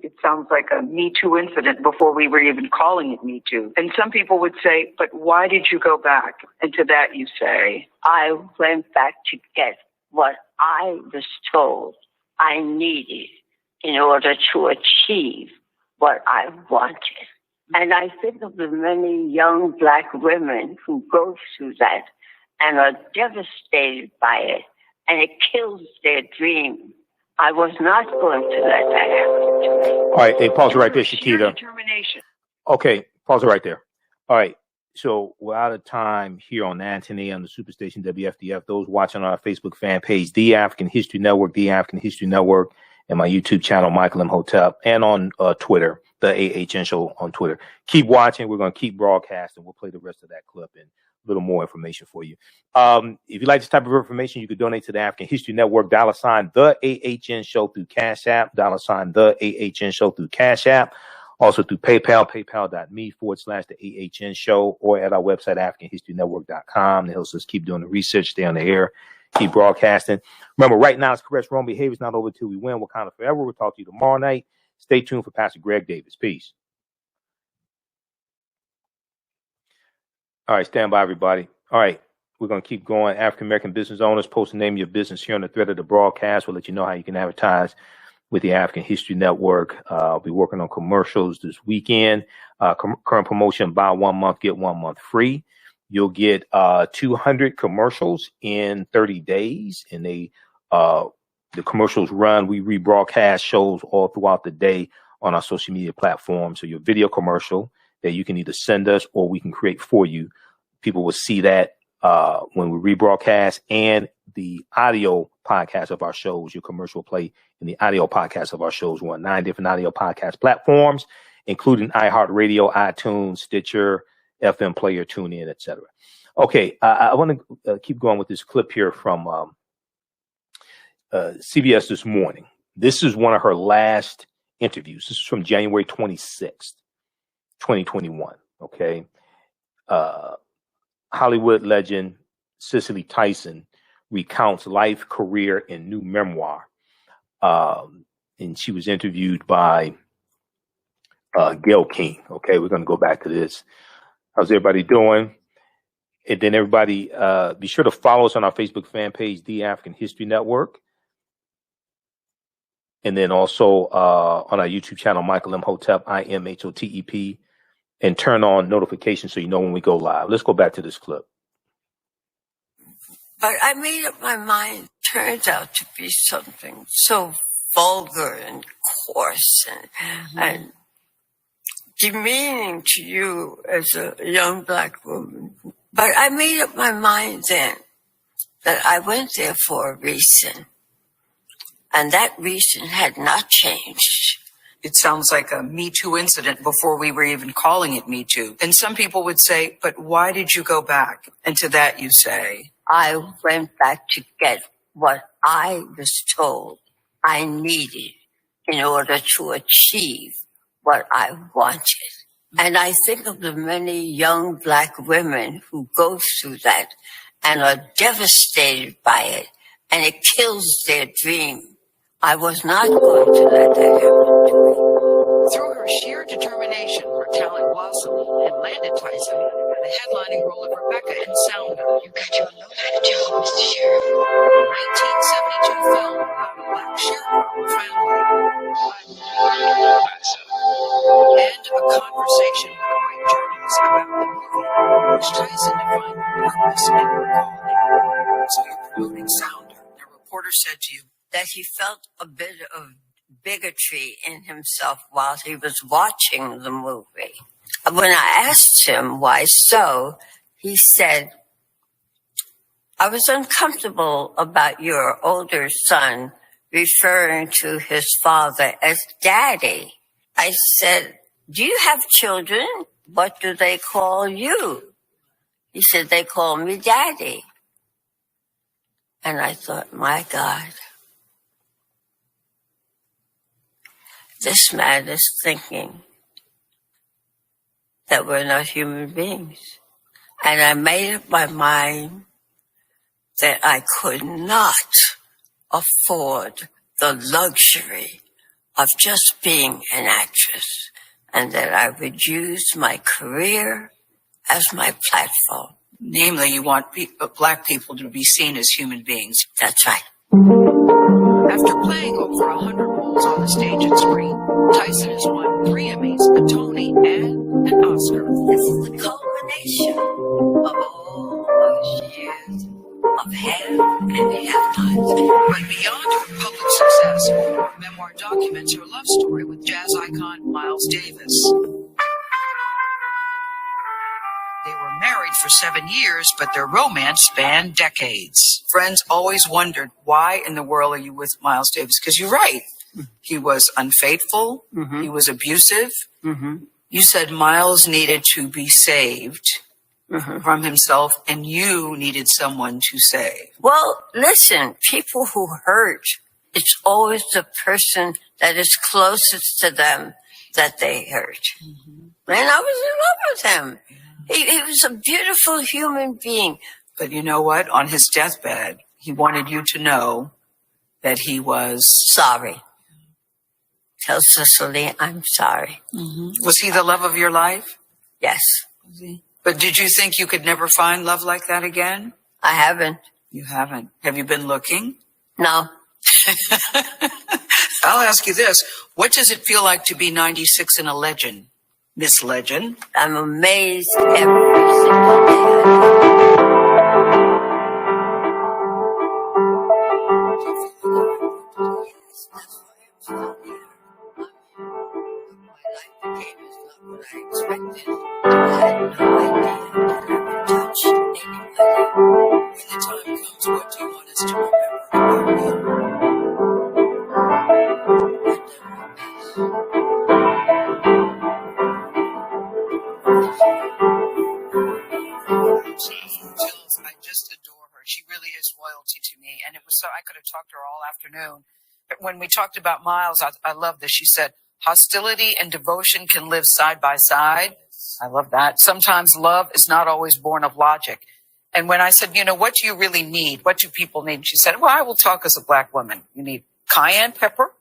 It sounds like a Me Too incident before we were even calling it Me Too. And some people would say, but why did you go back? And to that you say, I went back to get what I was told I needed in order to achieve what I wanted. And I think of the many young black women who go through that and are devastated by it, and it kills their dream. I was not going to let that happen to me. All right, hey, pause right there, Shakita. Determination. Okay, pause it right there. All right, so we're out of time here on 910 AM, the Superstation WFDF. Those watching on our Facebook fan page, The African History Network, The African History Network, and my YouTube channel, Michael Imhotep, and on Twitter, The AHN Show on Twitter. Keep watching. We're going to keep broadcasting. We'll play the rest of that clip, and little more information for you. If you like this type of information, you could donate to the African History Network, $ the AHN Show through Cash App, $ the AHN Show through Cash App, also through PayPal, paypal.me/the AHN Show, or at our website, AfricanHistoryNetwork.com. That helps us keep doing the research, stay on the air, keep broadcasting. Remember, right now, it's correct wrong behavior is not over till we win. Wakanda forever. We'll talk to you tomorrow night. Stay tuned for Pastor Greg Davis. Peace. All right, stand by, everybody. All right, we're going to keep going. African American business owners, post the name of your business here on the thread of the broadcast. We'll let you know how you can advertise with the African History Network. I'll be working on commercials this weekend. Current promotion, buy 1 month, get 1 month free. You'll get 200 commercials in 30 days, and the commercials run. We rebroadcast shows all throughout the day on our social media platforms. So your video commercial that you can either send us or we can create for you. People will see that when we rebroadcast, and the audio podcast of our shows. Your commercial will play in the audio podcast of our shows. We're on 9 different audio podcast platforms, including iHeartRadio, iTunes, Stitcher, FM Player, TuneIn, etc. Okay, I want to keep going with this clip here from CBS this morning. This is one of her last interviews. This is from January 26th, 2021. Okay. Hollywood legend Cicely Tyson recounts life, career, and new memoir. And she was interviewed by Gayle King. Okay, we're going to go back to this. How's everybody doing? And then everybody, be sure to follow us on our Facebook fan page, The African History Network. And then also on our YouTube channel, Michael Imhotep, IMHOTEP, and turn on notifications so you know when we go live. Let's go back to this clip. But I made up my mind. Turned out to be something so vulgar and coarse and demeaning to you as a young black woman. But I made up my mind then that I went there for a reason. And that reason had not changed. It sounds like a Me Too incident before we were even calling it Me Too. And some people would say, but why did you go back? And to that you say, I went back to get what I was told I needed in order to achieve what I wanted. And I think of the many young black women who go through that and are devastated by it, and it kills their dream. I was not going to let that happen to me. Through her sheer determination, her talent blossomed and landed Tyson the headlining role of Rebecca in Sounder. You got your load out of job, Mr. Sheriff. A 1972 film about a black sharecropper family. And a conversation with a white journalist about the movie, which Tyson defined purpose and her calling. So you're promoting Sounder. A reporter said to you that he felt a bit of bigotry in himself while he was watching the movie. When I asked him why so, he said, I was uncomfortable about your older son referring to his father as daddy. I said, do you have children? What do they call you? He said, they call me daddy. And I thought, my God, this man is thinking that we're not human beings. And I made up my mind that I could not afford the luxury of just being an actress, and that I would use my career as my platform. Namely, you want black people to be seen as human beings. That's right. After playing over 100 roles on the stage and screen, Tyson has won 3 Emmys, a Tony, and an Oscar. This is the culmination of all those years of have and have-nots. But beyond her public success, her memoir documents her love story with jazz icon Miles Davis. They were married for 7 years, but their romance spanned decades. Friends always wondered, why in the world are you with Miles Davis? Because you're right. He was unfaithful. Mm-hmm. He was abusive. Mm-hmm. You said Miles needed to be saved. from himself, and you needed someone to save. Well, listen, people who hurt, it's always the person that is closest to them that they hurt. And I was in love with him. He was a beautiful human being. But you know what? On his deathbed, he wanted you to know that he was sorry. Tell Cicely I'm sorry. Was he the love of your life? Yes. Was he? But did you think you could never find love like that again? I haven't. You haven't. Have you been looking? No. I'll ask you this. What does it feel like to be 96 and a legend? Miss Legend? I'm amazed every single day. I could have talked to her all afternoon. But when we talked about Miles, I love this. She said, hostility and devotion can live side by side. I love that. Sometimes love is not always born of logic. And when I said, you know, what do you really need? What do people need? She said, well, I will talk as a black woman. You need cayenne pepper,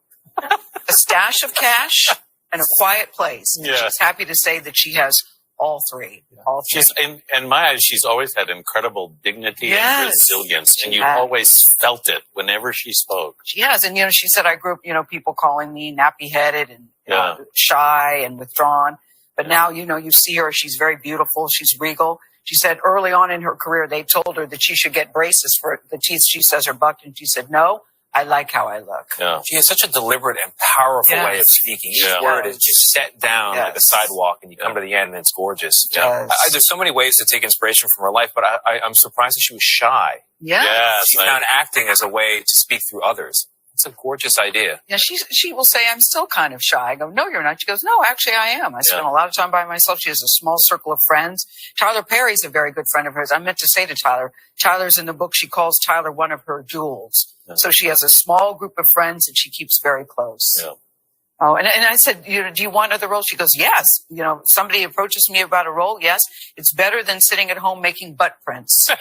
a stash of cash, and a quiet place. Yeah. She's happy to say that she has all three. All three. She's, in my eyes, she's always had incredible dignity and resilience, and you've always felt it whenever she spoke. She has, and you know, she said, I grew up, you know, people calling me nappy-headed and shy and withdrawn, but now, you know, you see her, she's very beautiful, she's regal. She said early on in her career, they told her that she should get braces for the teeth she says are bucked, and she said, no, I like how I look. Yeah. She has such a deliberate and powerful way of speaking. Each word is just set down like a sidewalk, and you come to the end, and it's gorgeous. There's so many ways to take inspiration from her life, but I'm surprised that she was shy. She found acting as a way to speak through others. It's a gorgeous idea. Yeah, she will say, I'm still kind of shy. I go, no, you're not. She goes, no, actually I am. I spend a lot of time by myself. She has a small circle of friends. Tyler Perry's a very good friend of hers. I meant to say to Tyler's in the book, she calls Tyler one of her jewels. So she has a small group of friends that she keeps very close. Yeah. Oh, and I said, you know, do you want other roles? She goes, yes. You know, somebody approaches me about a role. Yes. It's better than sitting at home making butt prints. We've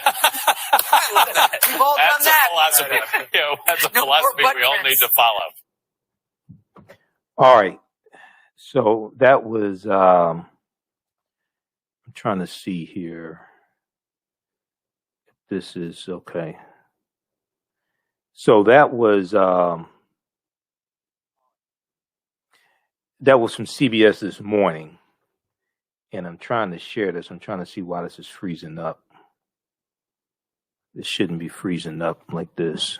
all done that. Philosophy. That's a philosophy we all need to follow. All right. So that was, I'm trying to see here. This is okay. So that was from CBS this morning, and I'm trying to share this. I'm trying to see why this is freezing up. This shouldn't be freezing up like this.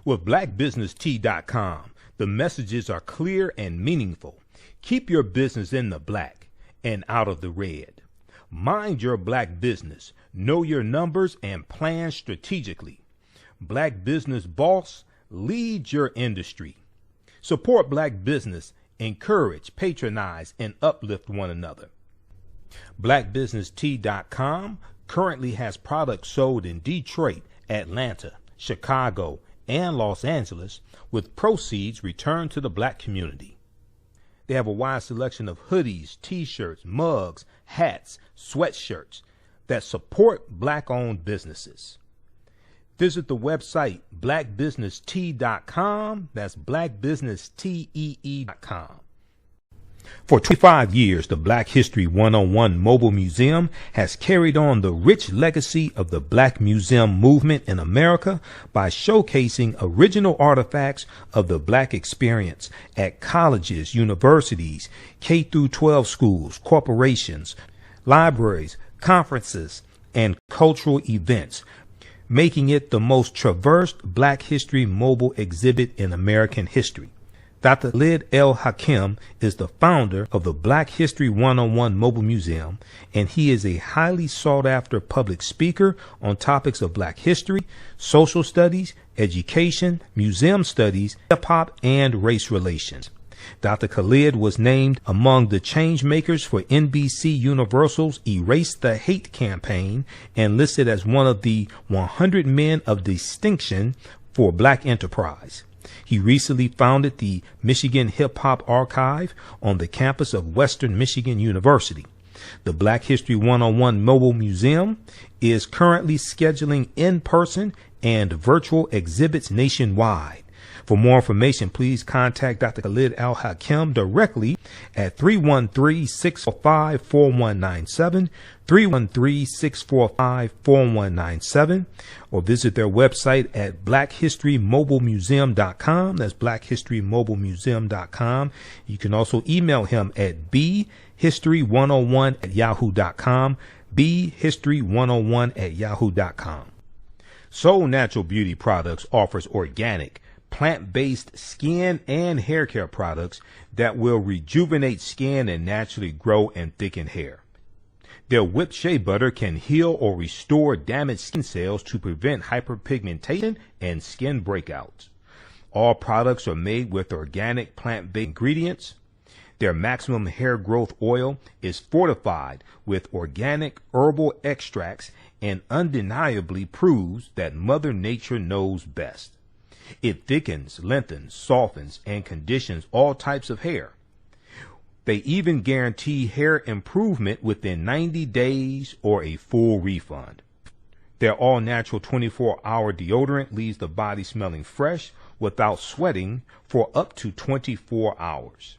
With blackbusinesstee.com, the messages are clear and meaningful. Keep your business in the black and out of the red. Mind your black business. Know your numbers and plan strategically. Black Business Boss, lead your industry. Support black business, encourage, patronize, and uplift one another. BlackBusinessTea.com currently has products sold in Detroit, Atlanta, Chicago, and Los Angeles, with proceeds returned to the black community. They have a wide selection of hoodies, t-shirts, mugs, hats, sweatshirts that support black-owned businesses. Visit the website blackbusinesstee.com. That's blackbusinesstee.com. For 25 years, the Black History 101 Mobile Museum has carried on the rich legacy of the Black Museum movement in America by showcasing original artifacts of the Black experience at colleges, universities, K-12 schools, corporations, libraries, conferences, and cultural events, making it the most traversed Black History mobile exhibit in American history. Dr. Khalid El-Hakim is the founder of the Black History 101 Mobile Museum, and he is a highly sought-after public speaker on topics of Black history, social studies, education, museum studies, hip-hop, and race relations. Dr. Khalid was named among the change makers for NBC Universal's Erase the Hate campaign and listed as one of the 100 men of distinction for Black enterprise. He recently founded the Michigan Hip Hop Archive on the campus of Western Michigan University. The Black History 101 Mobile Museum is currently scheduling in-person and virtual exhibits nationwide. For more information, please contact Dr. Khalid Al-Hakim directly at 313-645-4197, 313-645-4197, or visit their website at blackhistorymobilemuseum.com. That's blackhistorymobilemuseum.com. You can also email him at bhistory101@yahoo.com, bhistory101@yahoo.com. Soul Natural Beauty Products offers organic, plant-based skin and hair care products that will rejuvenate skin and naturally grow and thicken hair. Their whipped shea butter can heal or restore damaged skin cells to prevent hyperpigmentation and skin breakouts. All products are made with organic plant-based ingredients. Their maximum hair growth oil is fortified with organic herbal extracts and undeniably proves that Mother Nature knows best. It thickens, lengthens, softens, and conditions all types of hair. They even guarantee hair improvement within 90 days or a full refund. Their all-natural 24-hour deodorant leaves the body smelling fresh without sweating for up to 24 hours.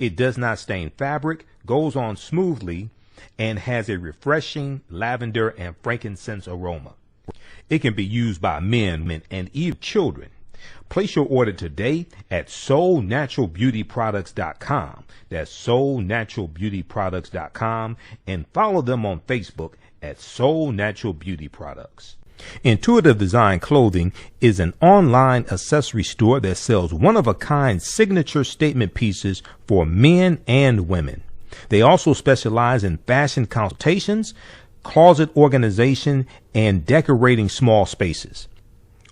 It does not stain fabric, goes on smoothly, and has a refreshing lavender and frankincense aroma. It can be used by men, women, and even children. Place your order today at soulnaturalbeautyproducts.com. That's soulnaturalbeautyproducts.com, and follow them on Facebook at Soul Natural Beauty Products. Intuitive Design Clothing is an online accessory store that sells one-of-a-kind signature statement pieces for men and women. They also specialize in fashion consultations, closet organization, and decorating small spaces.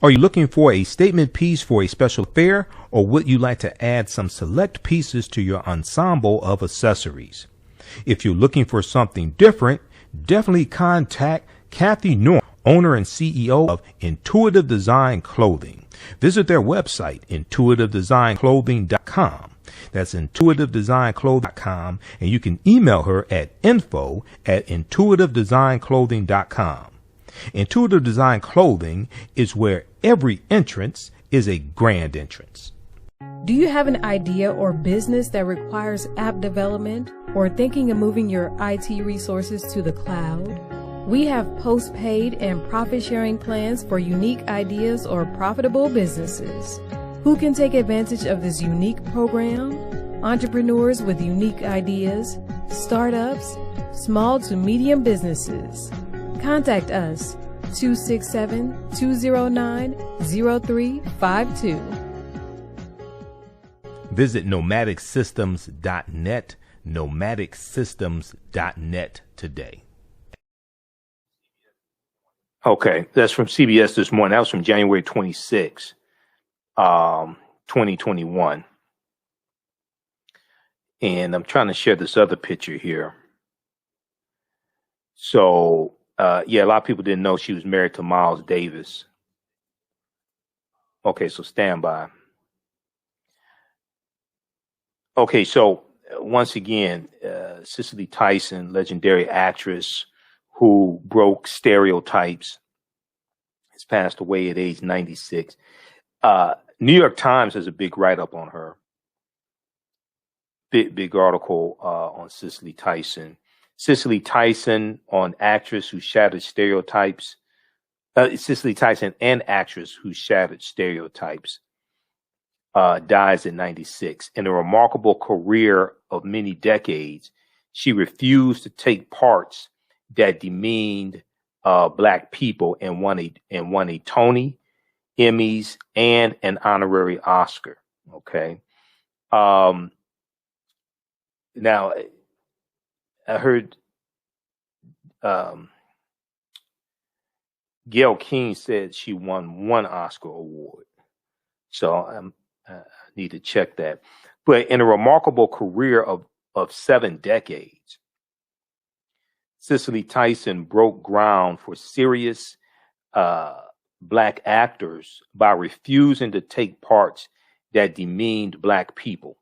Are you looking for a statement piece for a special affair, or would you like to add some select pieces to your ensemble of accessories? If you're looking for something different, definitely contact Kathy Norm, owner and CEO of Intuitive Design Clothing. Visit their website, intuitivedesignClothing.com. That's intuitivedesignClothing.com, and you can email her at info@intuitivedesignClothing.com. Intuitive Design Clothing is where every entrance is a grand entrance. Do you have an idea or business that requires app development or thinking of moving your IT resources to the cloud? We have post-paid and profit-sharing plans for unique ideas or profitable businesses. Who can take advantage of this unique program? Entrepreneurs with unique ideas, startups, small to medium businesses. Contact us, 267-209-0352. Visit nomadicsystems.net, nomadicsystems.net today. Okay, that's from CBS this morning. That was from January 26, 2021. And I'm trying to share this other picture here. So, yeah, a lot of people didn't know she was married to Miles Davis. Okay, so stand by. Okay, so once again, Cicely Tyson, legendary actress who broke stereotypes, has passed away at age 96. New York Times has a big write-up on her. Big article on Cicely Tyson. Cicely Tyson, on actress who shattered stereotypes. Cicely Tyson, an actress who shattered stereotypes, dies at 96. In a remarkable career of many decades, she refused to take parts that demeaned Black people and won a Tony, Emmys, and an honorary Oscar. Okay. Now, I heard Gayle King said she won one Oscar award. So I need to check that. But in a remarkable career of 7 decades, Cicely Tyson broke ground for serious Black actors by refusing to take parts that demeaned Black people.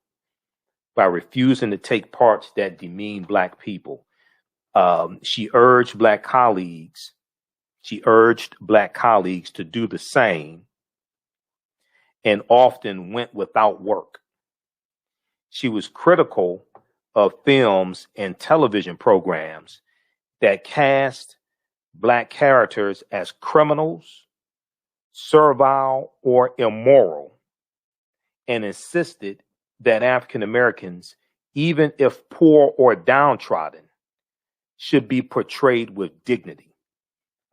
She urged Black colleagues to do the same, and often went without work. She was critical of films and television programs that cast Black characters as criminals, servile, or immoral, and insisted that African Americans, even if poor or downtrodden, should be portrayed with dignity.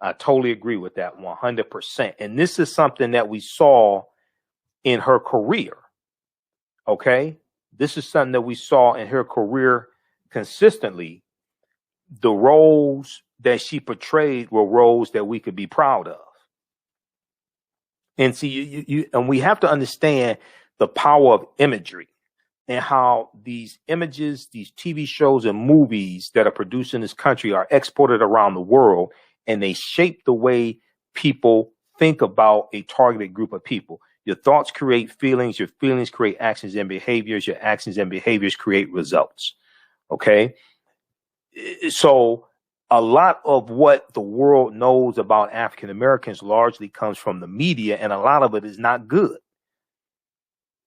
I totally agree with that 100%. And this is something that we saw in her career. Okay? This is something that we saw in her career consistently. The roles that she portrayed were roles that we could be proud of. And see, and we have to understand the power of imagery and how these images, these TV shows and movies that are produced in this country are exported around the world, and they shape the way people think about a targeted group of people. Your thoughts create feelings, your feelings create actions and behaviors, your actions and behaviors create results. Okay? So a lot of what the world knows about African Americans largely comes from the media, and a lot of it is not good.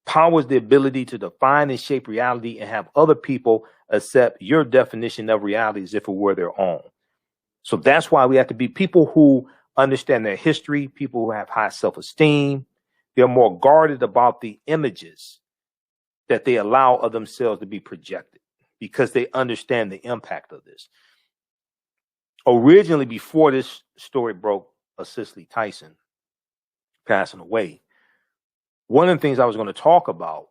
Power is the ability to define and shape reality and have other people accept your definition of reality as if it were their own. So that's why we have to be people who understand their history, people who have high self-esteem. They're more guarded about the images that they allow of themselves to be projected because they understand the impact of this. Originally, before this story broke of Cicely Tyson passing away, one of the things I was going to talk about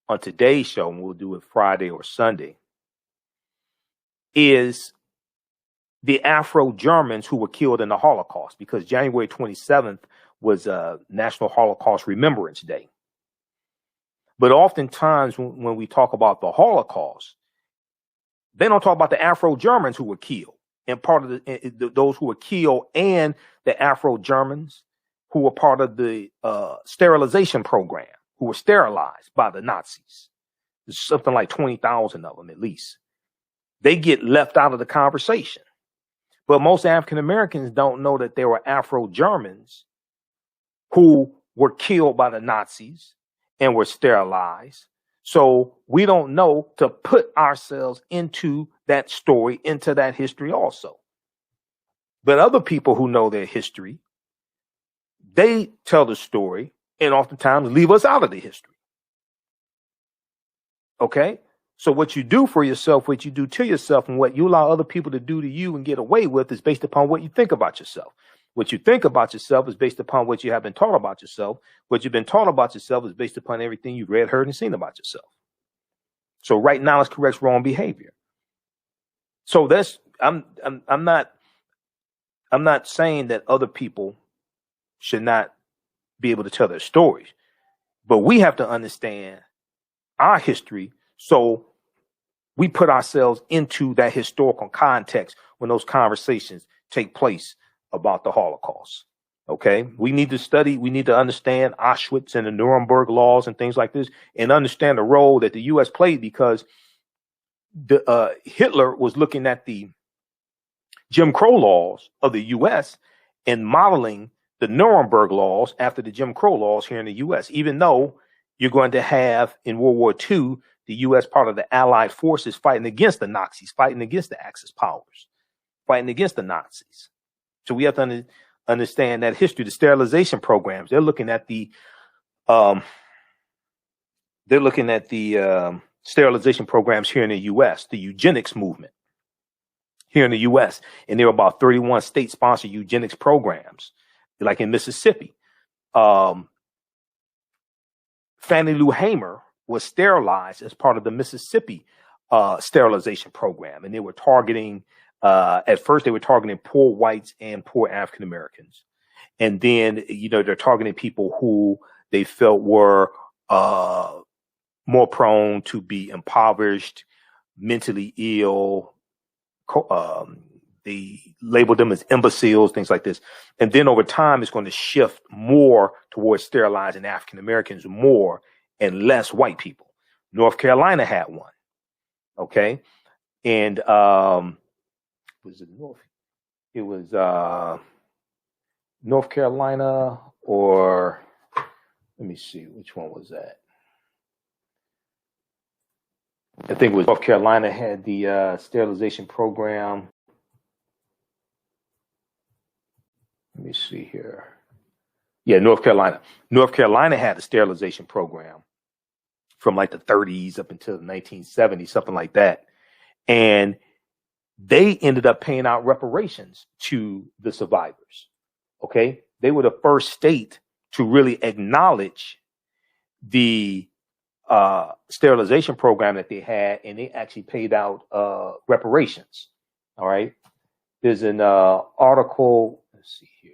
on today's show, and we'll do it Friday or Sunday, is the Afro-Germans who were killed in the Holocaust, because January 27th was National Holocaust Remembrance Day. But oftentimes when we talk about the Holocaust, they don't talk about the Afro-Germans who were killed, and part of those who were killed, and the Afro-Germans who were part of the sterilization program, who were sterilized by the Nazis. There's something like 20,000 of them at least. They get left out of the conversation. But most African Americans don't know that there were Afro-Germans who were killed by the Nazis and were sterilized. So we don't know to put ourselves into that story, into that history also. But other people who know their history, they tell the story and oftentimes leave us out of the history. Okay? So what you do for yourself, what you do to yourself, and what you allow other people to do to you and get away with is based upon what you think about yourself. What you think about yourself is based upon what you have been taught about yourself. What you've been taught about yourself is based upon everything you've read, heard, and seen about yourself. So right knowledge corrects wrong behavior. So that's I'm not saying that other people should not be able to tell their stories, but we have to understand our history so we put ourselves into that historical context when those conversations take place about the Holocaust. Okay, we need to study, we need to understand Auschwitz and the Nuremberg laws and things like this, and understand the role that the U.S. played, because Hitler was looking at the Jim Crow laws of the U.S. and modeling the Nuremberg laws after the Jim Crow laws here in the U.S., even though you're going to have in World War II, the U.S. part of the Allied forces fighting against the Nazis, fighting against the Axis powers, fighting against the Nazis. So we have to understand that history, the sterilization programs. They're looking at the sterilization programs here in the U.S., the eugenics movement here in the U.S. And there are about 31 state-sponsored eugenics programs, like in Mississippi. Fannie Lou Hamer was sterilized as part of the Mississippi sterilization program, and they were targeting. At first, they were targeting poor whites and poor African Americans. And then, they're targeting people who they felt were more prone to be impoverished, mentally ill. They labeled them as imbeciles, things like this. And then over time, it's going to shift more towards sterilizing African Americans more and less white people. North Carolina had one. Okay. And was it North? It was North Carolina, or let me see, which one was that? I think it was North Carolina had the sterilization program. Let me see here. Yeah, North Carolina. North Carolina had a sterilization program from like the 30s up until the 1970s, something like that. And they ended up paying out reparations to the survivors. Okay. They were the first state to really acknowledge the sterilization program that they had, and they actually paid out reparations. All right. There's an article. Let's see here.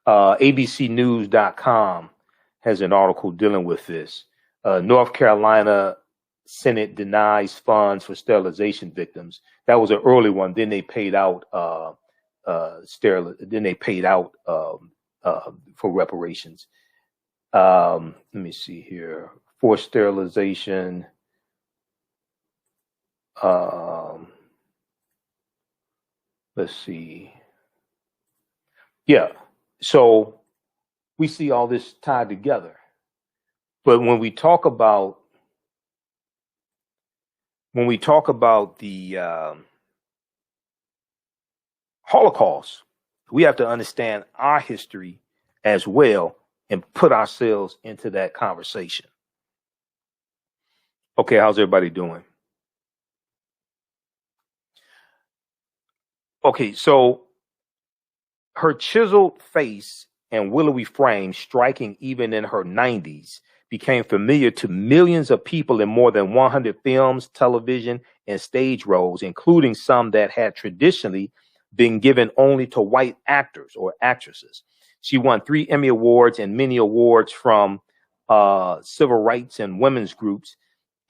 ABCnews.com has an article dealing with this. North Carolina Senate denies funds for sterilization victims. That was an early one. Then they paid out Then they paid out for reparations. Let me see here. Forced sterilization. Let's see. Yeah. So we see all this tied together. But when we talk about the Holocaust, we have to understand our history as well and put ourselves into that conversation. Okay, how's everybody doing? Okay, so her chiseled face and willowy frame, striking even in her 90s, became familiar to millions of people in more than 100 films, television, and stage roles, including some that had traditionally been given only to white actors or actresses. She won 3 Emmy Awards and many awards from civil rights and women's groups,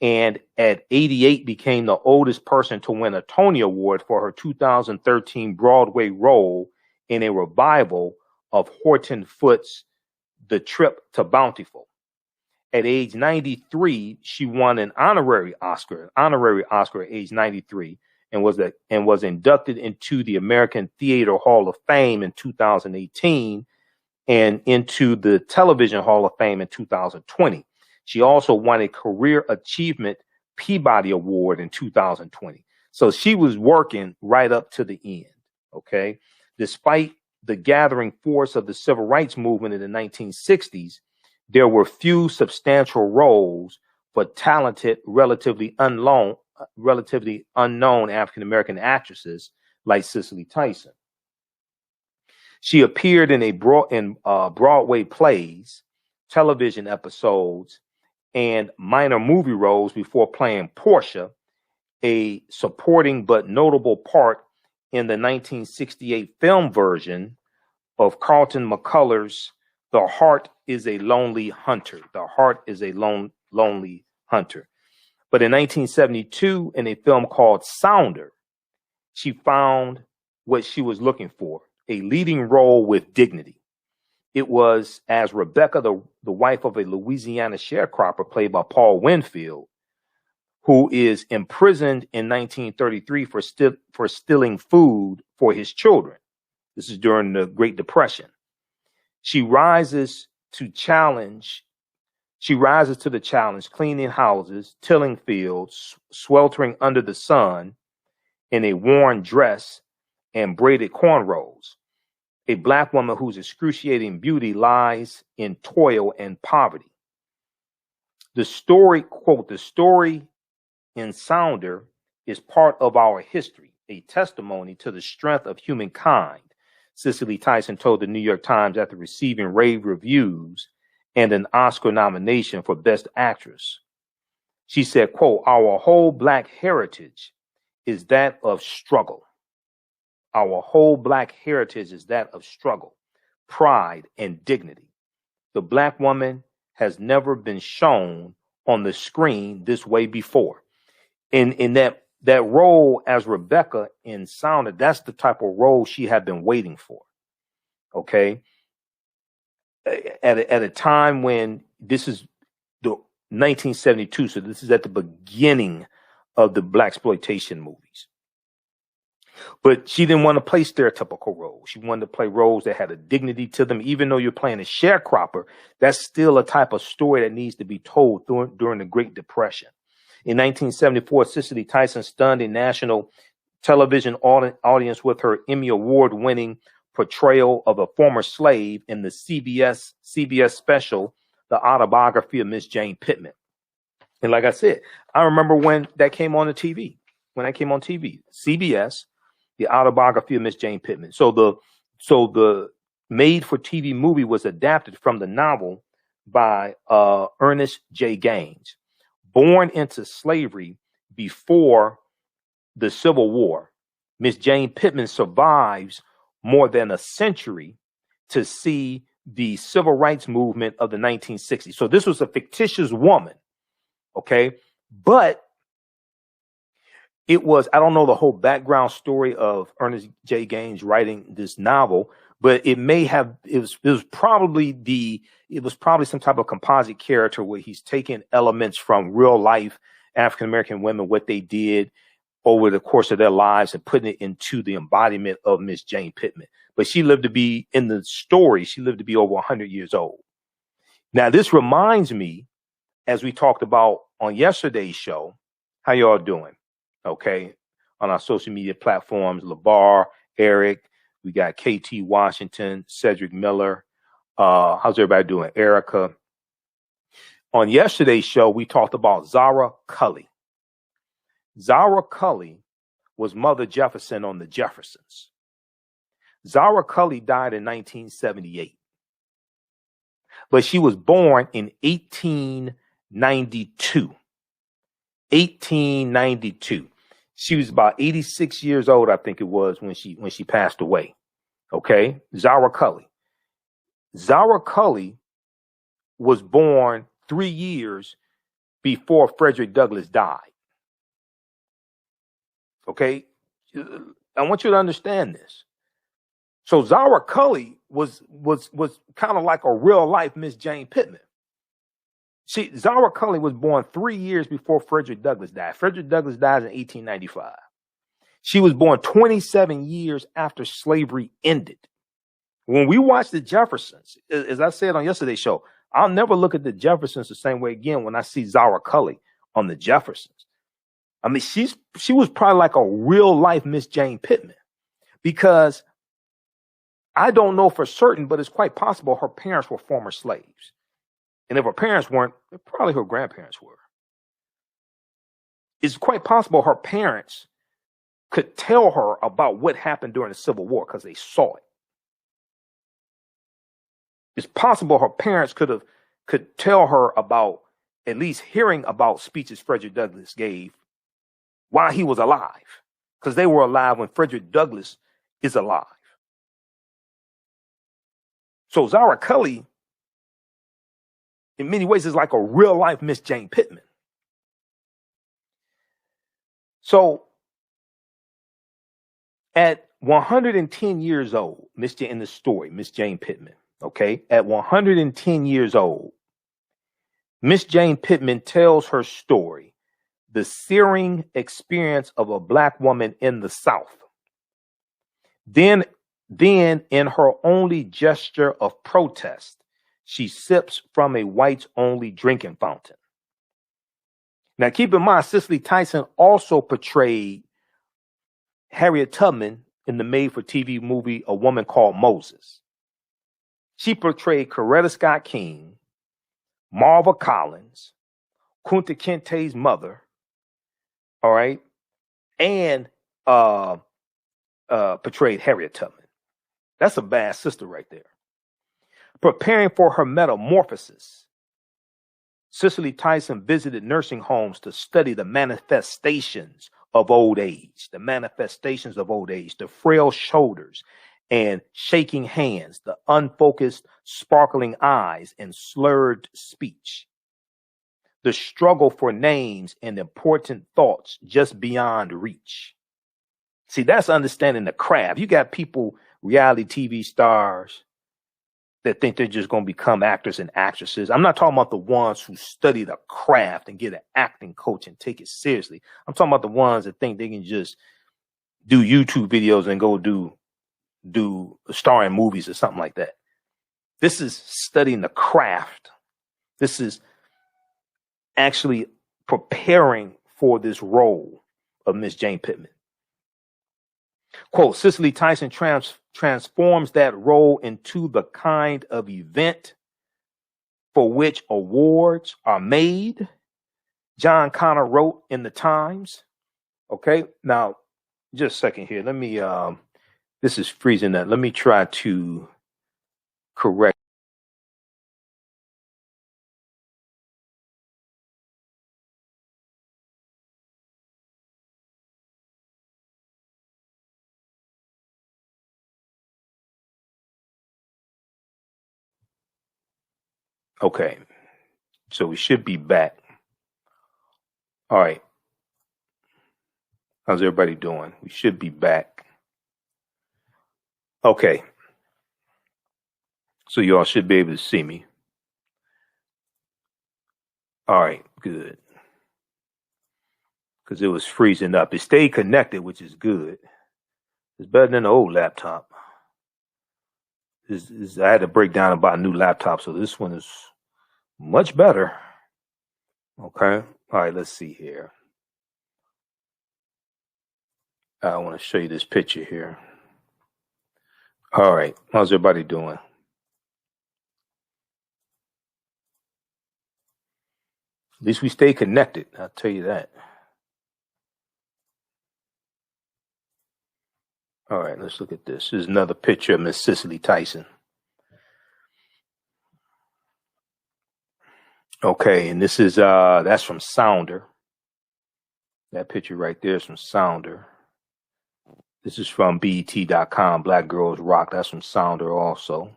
and at 88 became the oldest person to win a Tony Award for her 2013 Broadway role in a revival of Horton Foote's The Trip to Bountiful. At age 93, she won an honorary Oscar at age 93, and was inducted into the American Theater Hall of Fame in 2018 and into the Television Hall of Fame in 2020. She also won a Career Achievement Peabody Award in 2020. So she was working right up to the end, okay? Despite the gathering force of the civil rights movement in the 1960s, there were few substantial roles for talented, relatively unknown African-American actresses like Cicely Tyson. She appeared in Broadway plays, television episodes, and minor movie roles before playing Portia, a supporting but notable part in the 1968 film version of Carlton McCullers' The Heart is a Lonely Hunter. The Heart is a Lonely Hunter. But in 1972, in a film called Sounder, she found what she was looking for, a leading role with dignity. It was as Rebecca, the wife of a Louisiana sharecropper played by Paul Winfield, who is imprisoned in 1933 for stealing food for his children. This is during the Great Depression. She rises to the challenge, cleaning houses, tilling fields, sweltering under the sun in a worn dress and braided cornrows. A Black woman whose excruciating beauty lies in toil and poverty. The story, quote, the story in Sounder is part of our history, a testimony to the strength of humankind, Cicely Tyson told the New York Times after receiving rave reviews and an Oscar nomination for Best Actress. She said, quote, our whole Black heritage is that of struggle. Our whole Black heritage is that of struggle, pride, and dignity. the black woman has never been shown on the screen this way before. In that role as Rebecca in Sounder, that's the type of role she had been waiting for. Okay. At a time when this is the 1972, so this is at the beginning of the blaxploitation movies. But she didn't want to play stereotypical roles. She wanted to play roles that had a dignity to them. Even though you're playing a sharecropper, that's still a type of story that needs to be told during the Great Depression. In 1974, Cicely Tyson stunned a national television audience with her Emmy Award-winning portrayal of a former slave in the CBS special, The Autobiography of Miss Jane Pittman. And like I said, I remember when that came on the TV. When that came on TV, CBS, The Autobiography of Miss Jane Pittman. So the made-for-TV movie was adapted from the novel by Ernest J. Gaines. Born into slavery before the Civil War, Miss Jane Pittman survives more than a century to see the civil rights movement of the 1960s. So this was a fictitious woman, okay? But it was, I don't know the whole background story of Ernest J. Gaines writing this novel, but it was probably some type of composite character where he's taking elements from real life African-American women, what they did over the course of their lives, and putting it into the embodiment of Miss Jane Pittman. But she lived to be, in the story, she lived to be over 100 years old. Now, this reminds me, as we talked about on yesterday's show, how y'all doing? Okay, on our social media platforms, LeBar, Eric, we got KT Washington, Cedric Miller. How's everybody doing? Erica. On yesterday's show, we talked about Zara Cully. Zara Cully was Mother Jefferson on the Jeffersons. Zara Cully died in 1978, but she was born in 1892. 1892. She was about 86 years old, I think it was, when she passed away. Okay, Zara Cully. Zara Cully was born 3 years before Frederick Douglass died. Okay, I want you to understand this. So Zara Cully was kind of like a real life Miss Jane Pittman. Zara Cully was born 3 years before Frederick Douglass died. Frederick Douglass died in 1895. She was born 27 years after slavery ended. When we watch the Jeffersons, as I said on yesterday's show, I'll never look at the Jeffersons the same way again when I see Zara Cully on the Jeffersons. I mean, she was probably like a real life Miss Jane Pittman, because I don't know for certain, but it's quite possible her parents were former slaves. And if her parents weren't, probably her grandparents were. It's quite possible her parents could tell her about what happened during the Civil War because they saw it. It's possible her parents could tell her about, at least hearing about, speeches Frederick Douglass gave while he was alive, because they were alive when Frederick Douglass is alive. So Zara Cully, in many ways, is like a real life Miss Jane Pittman. So at 110 years old, in the story, Miss Jane Pittman, okay, at 110 years old, Miss Jane Pittman tells her story, the searing experience of a black woman in the South. Then in her only gesture of protest, she sips from a whites-only drinking fountain. Now, keep in mind, Cicely Tyson also portrayed Harriet Tubman in the made-for-TV movie A Woman Called Moses. She portrayed Coretta Scott King, Marva Collins, Kunta Kinte's mother, all right, and portrayed Harriet Tubman. That's a bad sister right there. Preparing for her metamorphosis, Cicely Tyson visited nursing homes to study the manifestations of old age, the frail shoulders and shaking hands, the unfocused, sparkling eyes, and slurred speech. The struggle for names and important thoughts just beyond reach. See, that's understanding the craft. You got people, reality TV stars, that think they're just going to become actors and actresses. I'm not talking about the ones who study the craft and get an acting coach and take it seriously. I'm talking about the ones that think they can just do YouTube videos and go do star in movies or something like that. This is studying the craft. This is actually preparing for this role of Miss Jane Pittman. Quote, Cicely Tyson transforms that role into the kind of event for which awards are made, John Connor wrote in the Times. Okay, now, just a second here. Let me, this is freezing up. Let me try to correct. Okay, so we should be back. All right. How's everybody doing? We should be back. Okay. So you all should be able to see me. All right, good. Because it was freezing up. It stayed connected, which is good. It's better than the old laptop. I had to break down about a new laptop, so this one is much better. Okay. All right, let's see here. I want to show you this picture here. All right. How's everybody doing? At least we stay connected. I'll tell you that. All right, let's look at this. This is another picture of Miss Cicely Tyson. Okay, and this is that's from Sounder. That picture right there is from Sounder. This is from BET.com, Black Girls Rock. That's from Sounder also.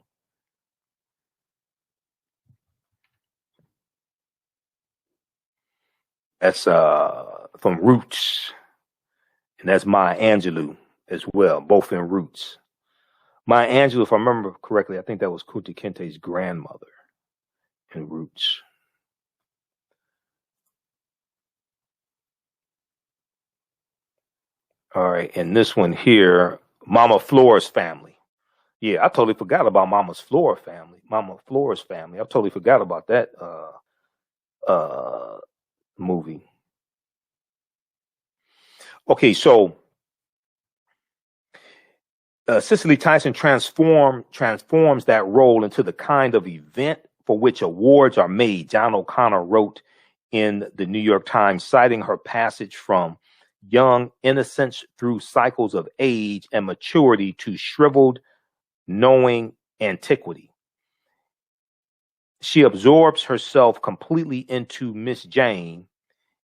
That's from Roots. And that's Maya Angelou as well, both in Roots. Maya Angelou, if I remember correctly, I think that was Kunta Kinte's grandmother in Roots. All right, and this one here, Mama Flora's family. Yeah, I totally forgot about Mama Flora's family. I totally forgot about that movie. Okay, so Cicely Tyson transforms that role into the kind of event for which awards are made, John O'Connor wrote in the New York Times, citing her passage from young innocence through cycles of age and maturity to shriveled, knowing antiquity. She absorbs herself completely into Miss Jane,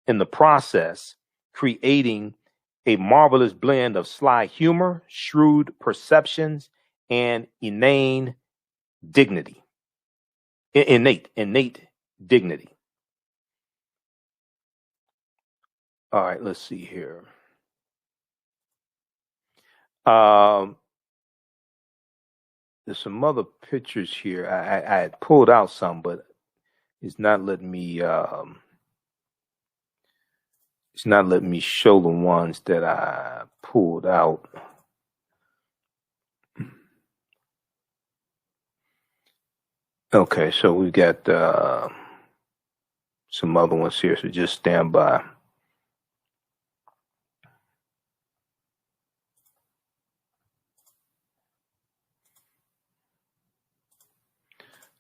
in the process creating a marvelous blend of sly humor, shrewd perceptions, and innate dignity. All right, let's see here. There's some other pictures here. I had pulled out some, but it's not letting me. It's not letting me show the ones that I pulled out. Okay, so we've got some other ones here, so just stand by.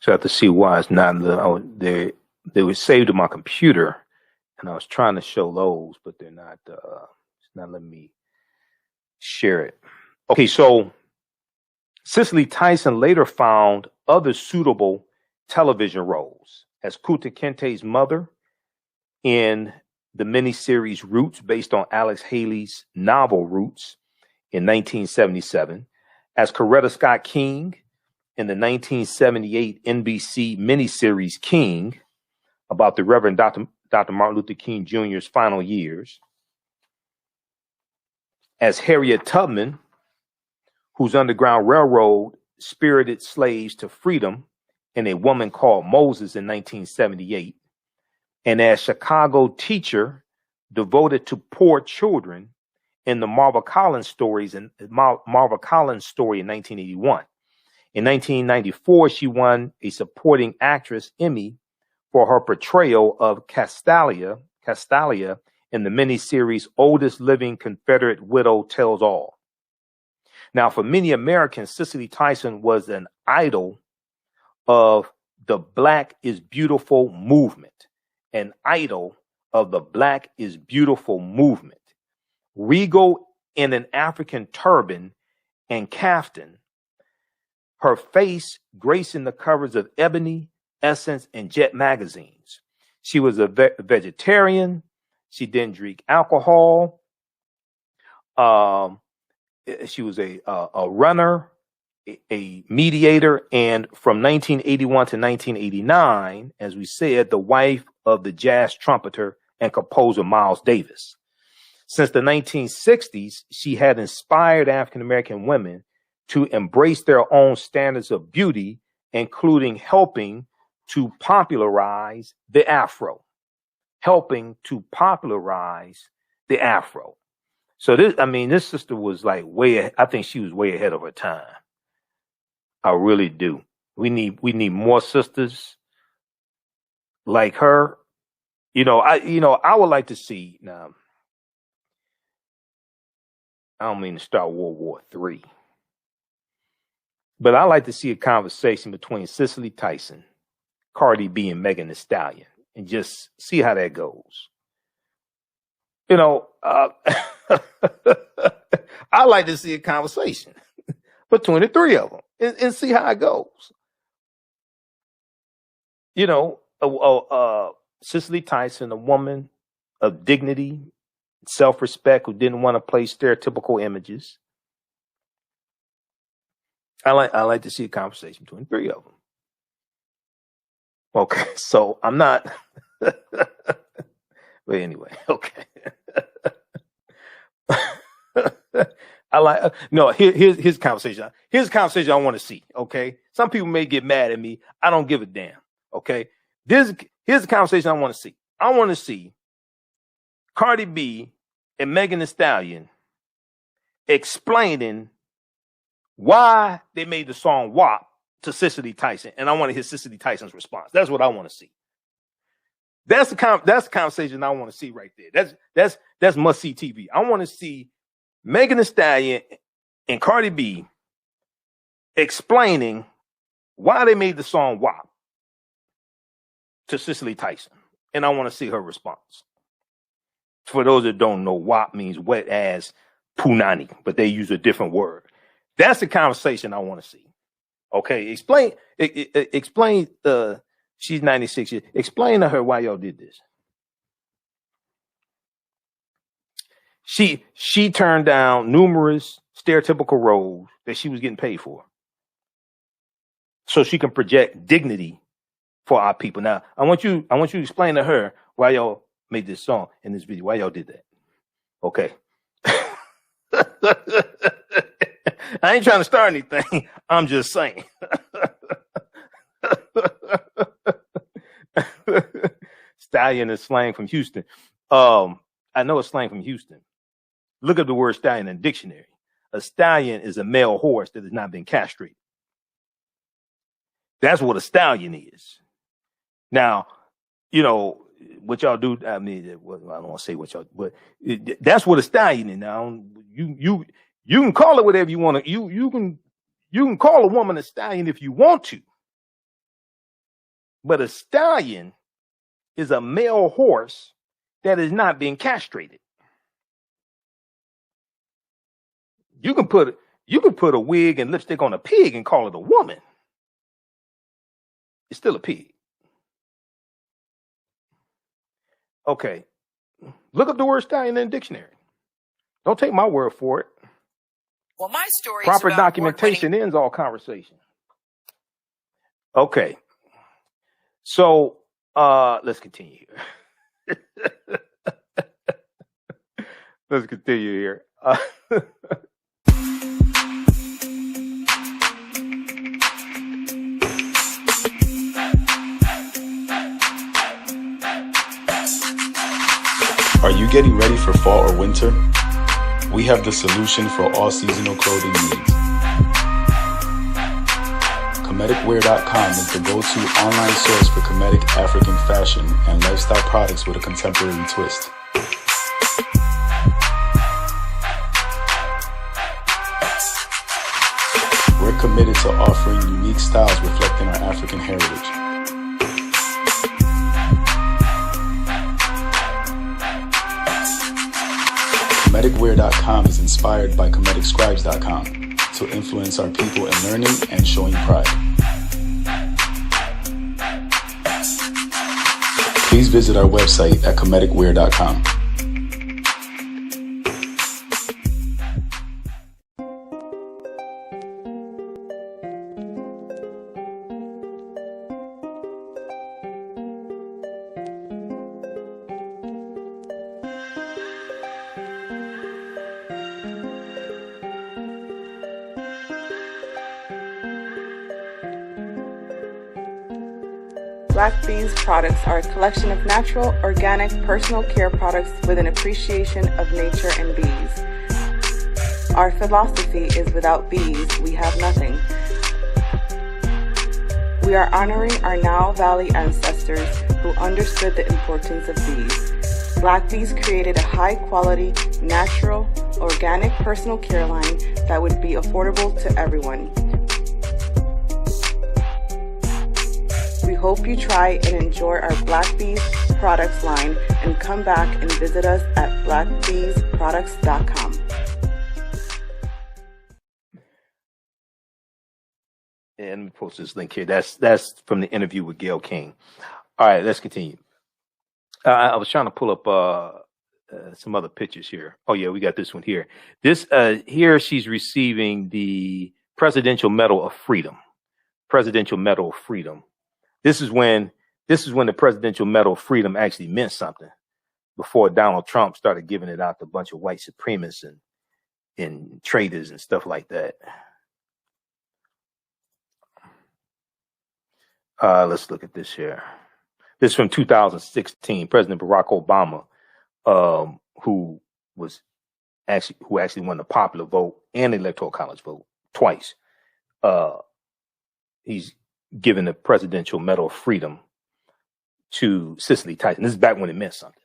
So I have to see why it's not. They were saved to my computer, and I was trying to show those, but they're not. It's not letting me share it. Okay, so Cicely Tyson later found other suitable television roles as Kunta Kinte's mother in the miniseries Roots, based on Alex Haley's novel Roots in 1977, as Coretta Scott King in the 1978 NBC miniseries King, about the Reverend Dr. Martin Luther King Jr.'s final years, as Harriet Tubman, whose Underground Railroad spirited slaves to freedom in A Woman Called Moses in 1978, and as Chicago teacher devoted to poor children in the Marva Collins story in 1981. In 1994, she won a Supporting Actress Emmy for her portrayal of Castalia in the miniseries Oldest Living Confederate Widow Tells All. Now, for many Americans, Cicely Tyson was an idol of the Black is Beautiful movement, an idol of the Black is Beautiful movement. Regal in an African turban and kaftan, her face gracing the covers of Ebony, Essence, and Jet magazines. She was a vegetarian. She didn't drink alcohol. She was a runner, a mediator, and from 1981 to 1989, as we said, the wife of the jazz trumpeter and composer Miles Davis. Since the 1960s, she had inspired African-American women to embrace their own standards of beauty, including helping to popularize the Afro. So this sister was like I think she was way ahead of her time. I really do. We need more sisters like her. I would like to see, now, I don't mean to start World War III, but I like to see a conversation between Cicely Tyson, Cardi B, and Megan Thee Stallion, and just see how that goes. I like to see a conversation between the three of them and see how it goes. Cicely Tyson, a woman of dignity, self-respect, who didn't want to play stereotypical images. I like to see a conversation between the three of them. Okay, so I'm not. But anyway, okay. Here's a conversation. Here's a conversation I want to see. Okay, some people may get mad at me. I don't give a damn. Okay, here's a conversation I want to see. I want to see Cardi B and Megan Thee Stallion explaining why they made the song WAP to Cicely Tyson, and I want to hear Cicely Tyson's response. That's what I want to see. That's the conversation I want to see right there. That's must see TV. I want to see Megan Thee Stallion and Cardi B explaining why they made the song WAP to Cicely Tyson, and I want to see her response. For those that don't know, WAP means wet ass punani, but they use a different word. That's the conversation I want to see. Okay, explain. She's 96 years. Explain to her why y'all did this. She turned down numerous stereotypical roles that she was getting paid for, so she can project dignity for our people. Now, I want you to explain to her why y'all made this song in this video. Why y'all did that? Okay. I ain't trying to start anything. I'm just saying. Stallion is slang from Houston. I know it's slang from Houston. Look up the word stallion in the dictionary. A stallion is a male horse that has not been castrated. That's what a stallion is. Now, what y'all do. I mean, I don't want to say what y'all, but that's what a stallion is. Now, you can call it whatever you want to. You can call a woman a stallion if you want to. But a stallion is a male horse that has not been castrated. You can put a wig and lipstick on a pig and call it a woman. It's still a pig. Okay. Look up the word stallion in the dictionary. Don't take my word for it. Well, my story Proper is about documentation ends all conversation. Okay. So let's continue here. Let's continue here. Are you getting ready for fall or winter? We have the solution for all seasonal clothing needs. Comedicwear.com is the go-to online source for comedic African fashion and lifestyle products with a contemporary twist. We're committed to offering unique styles reflecting our African heritage. Comedicwear.com is inspired by ComedicScribes.com to influence our people in learning and showing pride. Please visit our website at comedicwear.com. Black Bees products are a collection of natural, organic, personal care products with an appreciation of nature and bees. Our philosophy is without bees, we have nothing. We are honoring our Nile Valley ancestors who understood the importance of bees. Black Bees created a high-quality, natural, organic personal care line that would be affordable to everyone. We hope you try and enjoy our Black Bees products line and come back and visit us at blackbeesproducts.com. And let me post this link here. That's from the interview with Gayle King. All right, let's continue. I was trying to pull up some other pictures here. Oh yeah, we got this one here. This here she's receiving the Presidential Medal of Freedom. Presidential Medal of Freedom. This is when the Presidential Medal of Freedom actually meant something. Before Donald Trump started giving it out to a bunch of white supremacists and traitors and stuff like that. Let's look at this here. This is from 2016. President Barack Obama, who actually won the popular vote and the electoral college vote twice. He's given the Presidential Medal of Freedom to Cicely Tyson. This is back when it meant something.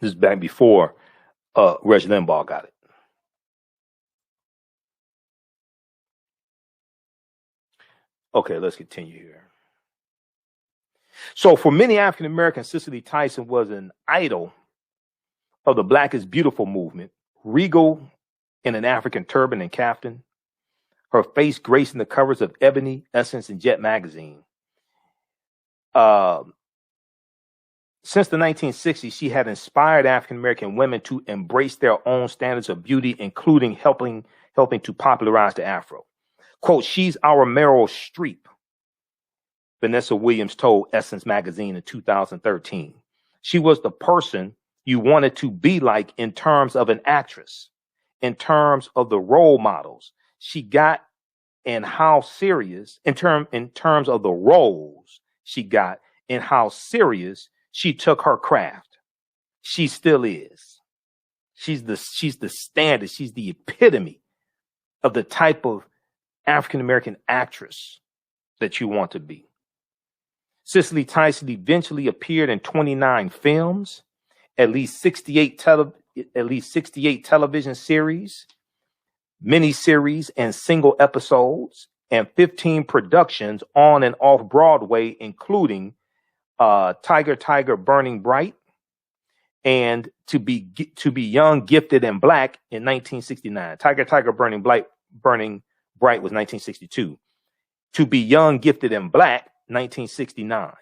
This is back before Rush Limbaugh got it. Okay, let's continue here. So for many African Americans, Cicely Tyson was an idol of the Black is Beautiful movement, regal in an African turban and kaftan, her face gracing the covers of Ebony, Essence, and Jet magazine. Since the 1960s, she had inspired African American women to embrace their own standards of beauty, including helping to popularize the Afro. Quote, "She's our Meryl Streep," Vanessa Williams told Essence magazine in 2013. She was the person you wanted to be like in terms of an actress, in terms of the role models she got and how serious, in terms of the roles she got and how serious she took her craft. She still is. She's the standard. She's the epitome of the type of African-American actress that you want to be. Cicely Tyson eventually appeared in 29 films, at least 68 television series, miniseries, and single episodes, and 15 productions on and off Broadway, including Tiger, Tiger, Burning Bright, and To Be Young, Gifted, and Black in 1969. Tiger, Tiger, Burning Bright was 1962. To Be Young, Gifted, and Black, 1969.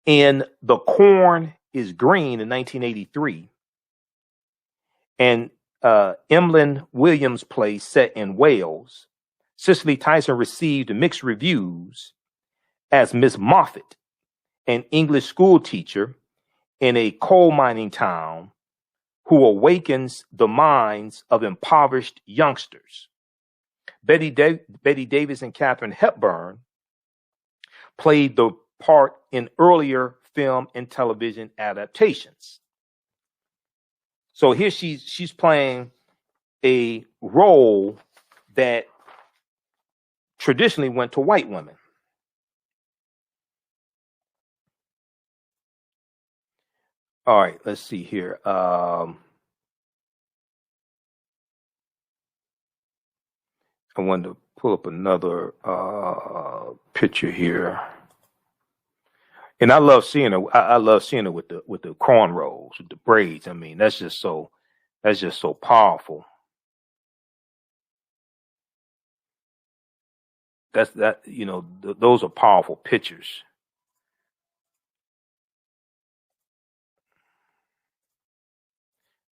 In The Corn is Green in 1983. And Emlyn Williams play set in Wales, Cicely Tyson received mixed reviews as Miss Moffat, an English school teacher in a coal mining town who awakens the minds of impoverished youngsters. Betty Davis and Katharine Hepburn played the part in earlier film and television adaptations. So here she's playing a role that traditionally went to white women. All right, let's see here. I wanted to pull up another picture here. And I love seeing her. I love seeing her with the cornrows, with the braids. I mean, that's just so powerful. Those are powerful pictures.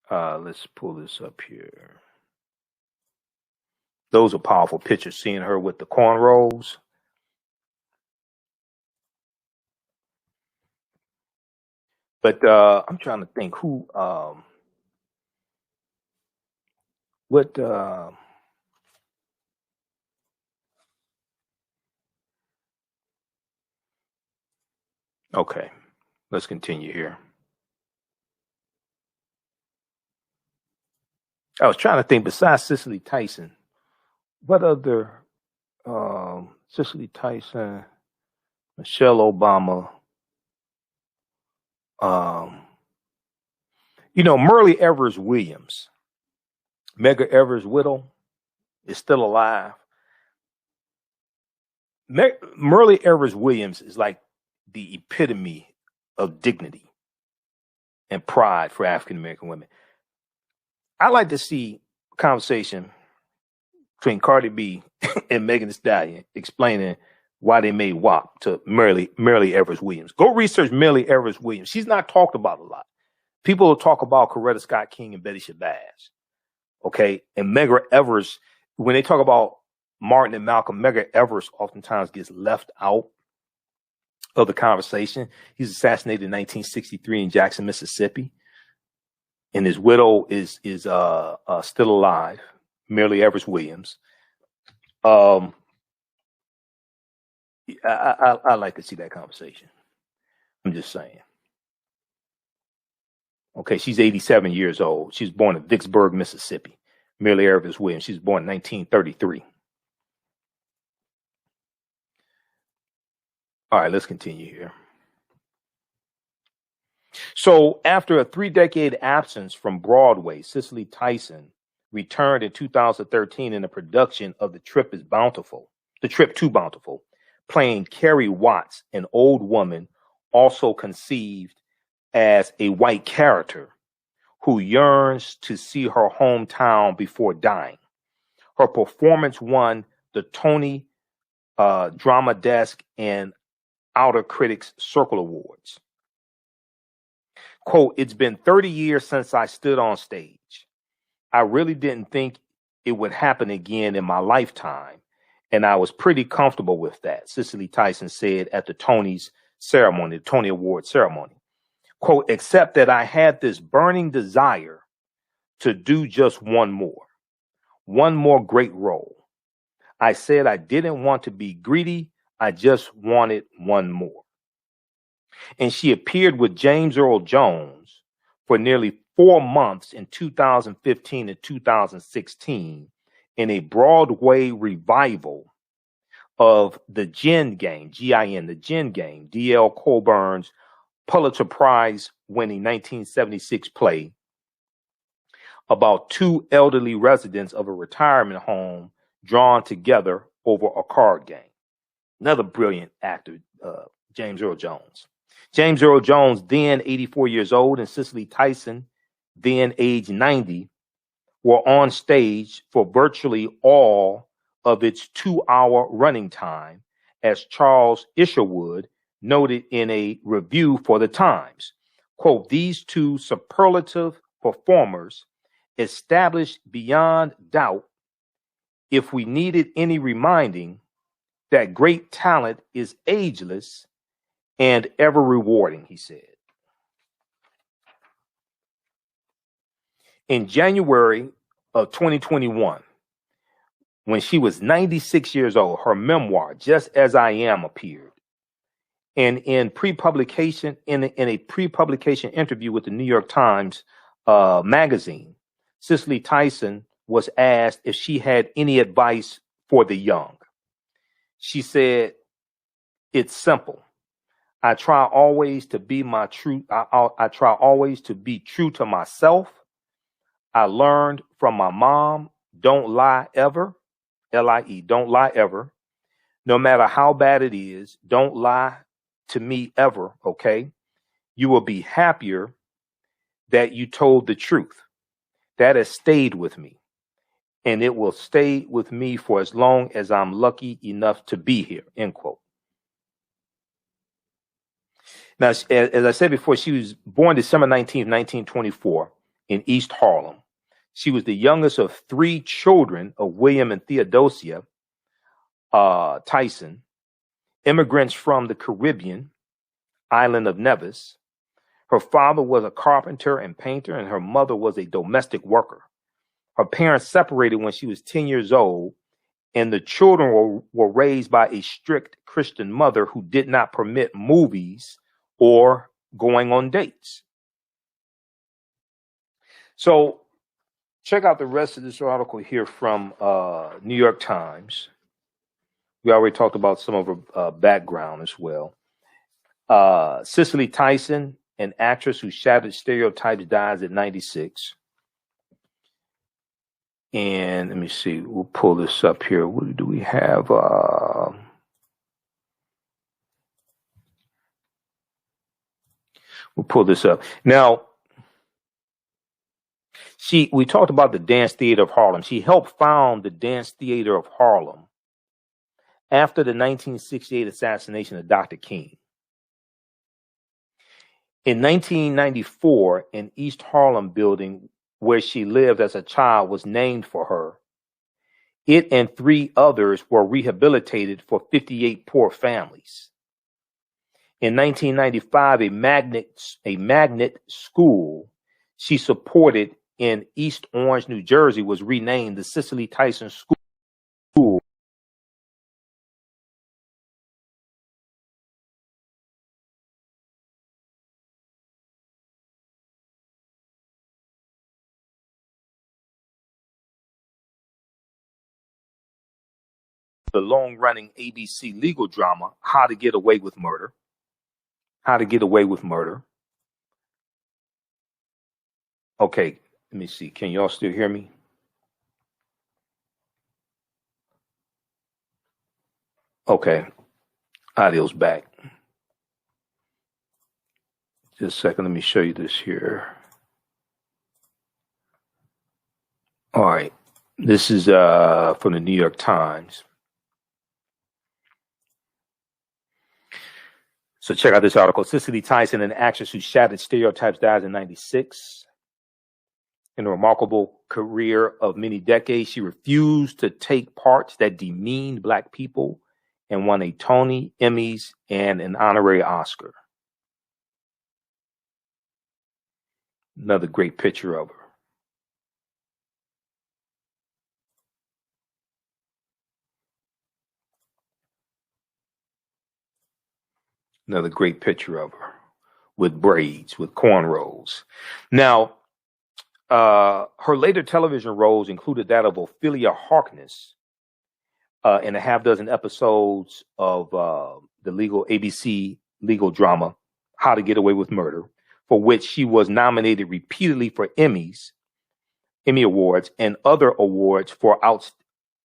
Let's pull this up here. Those are powerful pictures, seeing her with the cornrows. But I'm trying to think who, okay, let's continue here. I was trying to think, besides Cicely Tyson, what other, Cicely Tyson, Michelle Obama, Murley Evers Williams, Medgar Evers' widow, is still alive. Murley Evers Williams is like the epitome of dignity and pride for African American women. I like to see a conversation between Cardi B and Megan Thee Stallion explaining why they made WAP to Murley Evers Williams. Go research Murley Evers Williams. She's not talked about a lot. People will talk about Coretta Scott King and Betty Shabazz. Okay. And Medgar Evers, when they talk about Martin and Malcolm, Medgar Evers oftentimes gets left out of the conversation. He's assassinated in 1963 in Jackson, Mississippi. And his widow is still alive, Murley Evers Williams. I like to see that conversation. I'm just saying. Okay, she's 87 years old. She was born in Vicksburg, Mississippi. Murley Evers Williams. She was born in 1933. All right, let's continue here. So after a 3-decade absence from Broadway, Cicely Tyson returned in 2013 in a production of The Trip to Bountiful, playing Carrie Watts, an old woman also conceived as a white character who yearns to see her hometown before dying. Her performance won the Tony Drama Desk and Outer Critics Circle Awards. Quote, "It's been 30 years since I stood on stage. I really didn't think it would happen again in my lifetime, and I was pretty comfortable with that," Cicely Tyson said at the Tony Award ceremony. Quote, "Except that I had this burning desire to do just one more great role. I said I didn't want to be greedy. I just wanted one more." And she appeared with James Earl Jones for nearly 4 months in 2015 and 2016 in a Broadway revival of The Gin Game, G-I-N, The Gin Game, D.L. Colburn's Pulitzer Prize winning 1976 play about 2 elderly residents of a retirement home drawn together over a card game. Another brilliant actor, James Earl Jones. James Earl Jones, then 84 years old, and Cicely Tyson, then age 90, were on stage for virtually all of its 2-hour running time, as Charles Isherwood noted in a review for The Times. Quote, "These two superlative performers established beyond doubt, if we needed any reminding, that great talent is ageless and ever rewarding, he said. In January of 2021, when she was 96 years old, her memoir, Just As I Am, appeared. And in a pre-publication interview with the New York Times magazine, Cicely Tyson was asked if she had any advice for the young. She said, "It's simple. I try always to be true to myself. I learned from my mom, don't lie ever, L-I-E, don't lie ever. No matter how bad it is, don't lie to me ever, okay? You will be happier that you told the truth. That has stayed with me, and it will stay with me for as long as I'm lucky enough to be here," end quote. Now, as I said before, she was born December 19th, 1924 in East Harlem. She was the youngest of 3 children of William and Theodosia Tyson, immigrants from the Caribbean island of Nevis. Her father was a carpenter and painter, and her mother was a domestic worker. Her parents separated when she was 10 years old, and the children were raised by a strict Christian mother who did not permit movies or going on dates. So check out the rest of this article here from New York Times. We already talked about some of her background as well. Cicely Tyson, an actress who shattered stereotypes, dies at 96. And let me see, we'll pull this up here. What do we have? We'll pull this up. Now, we talked about the Dance Theater of Harlem. She helped found the Dance Theater of Harlem after the 1968 assassination of Dr. King. In 1994, an East Harlem building where she lived as a child was named for her. It and 3 others were rehabilitated for 58 poor families. In 1995, a magnet school she supported in East Orange, New Jersey, was renamed the Cicely Tyson School. The long-running ABC legal drama, How to Get Away with Murder. How to Get Away with Murder. Okay, let me see. Can y'all still hear me? Okay. Audio's back. Just a second. Let me show you this here. All right. This is from the New York Times. So check out this article. Cicely Tyson, an actress who shattered stereotypes, dies in 96. In a remarkable career of many decades, she refused to take parts that demeaned Black people and won a Tony, Emmys, and an honorary Oscar. Another great picture of her. Another great picture of her with braids, with cornrows. Now, her later television roles included that of Ophelia Harkness in a half dozen episodes of the ABC legal drama, How to Get Away with Murder, for which she was nominated repeatedly for Emmy Awards and other awards for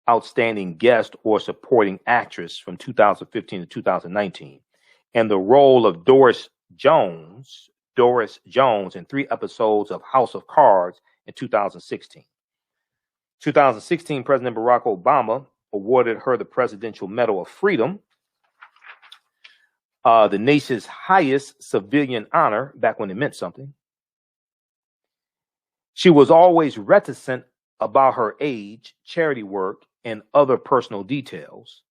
outstanding guest or supporting actress from 2015 to 2019. And the role of Doris Jones in 3 episodes of House of Cards in 2016. 2016, President Barack Obama awarded her the Presidential Medal of Freedom, the nation's highest civilian honor back when it meant something. She was always reticent about her age, charity work, and other personal details,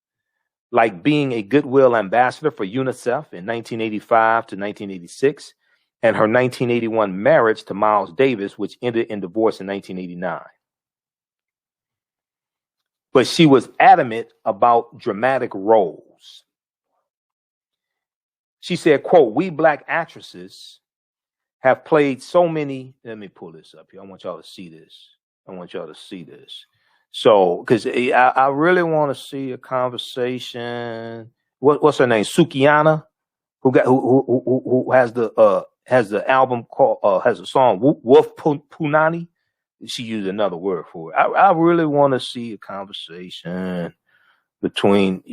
like being a Goodwill ambassador for UNICEF in 1985 to 1986, and her 1981 marriage to Miles Davis, which ended in divorce in 1989. But she was adamant about dramatic roles. She said, quote, "We Black actresses have played so many," let me pull this up here. I want y'all to see this. So, because I really want to see a conversation. What's her name? Sukiana, who has the album called has a song Wolf Punani. She used another word for it. I really want to see a conversation between,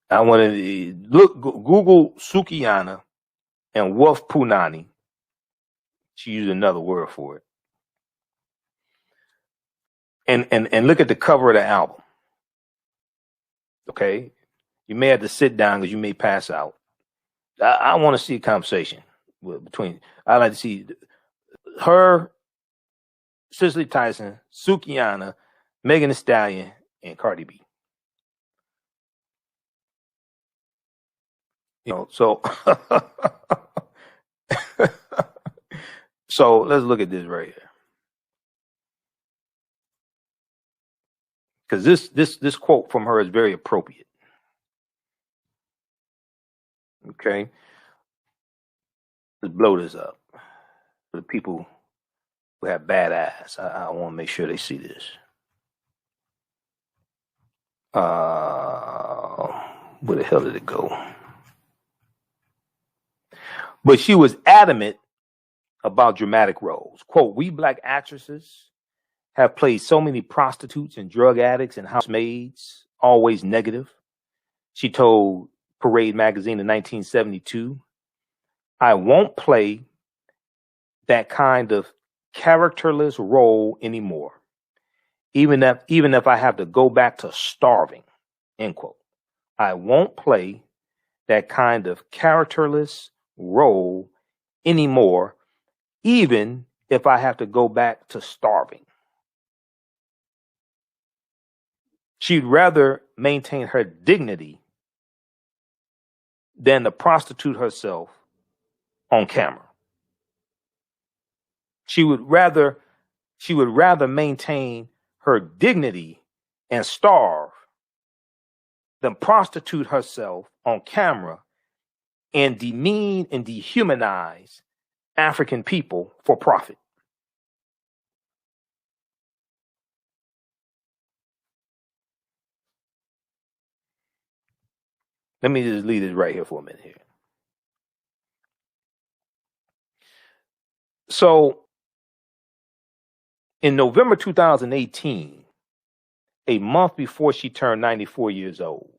I want to Google Sukiana and Wolf Punani. She used another word for it. And look at the cover of the album. Okay? You may have to sit down because you may pass out. I want to see a conversation between, I like to see her, Cicely Tyson, Sukiana, Megan Thee Stallion, and Cardi B. So so let's look at this right here. Because this quote from her is very appropriate. Okay. Let's blow this up for the people who have bad eyes. I want to make sure they see this. Where the hell did it go? But she was adamant about dramatic roles. Quote, "We Black actresses have played so many prostitutes and drug addicts and housemaids, always negative." She told Parade magazine in 1972, "I won't play that kind of characterless role anymore, even if I have to go back to starving," end quote. "I won't play that kind of characterless role anymore, even if I have to go back to starving." She'd rather maintain her dignity than to prostitute herself on camera. She would rather maintain her dignity and starve than prostitute herself on camera and demean and dehumanize African people for profit. Let me just leave this right here for a minute here. So, in November 2018, a month before she turned 94 years old,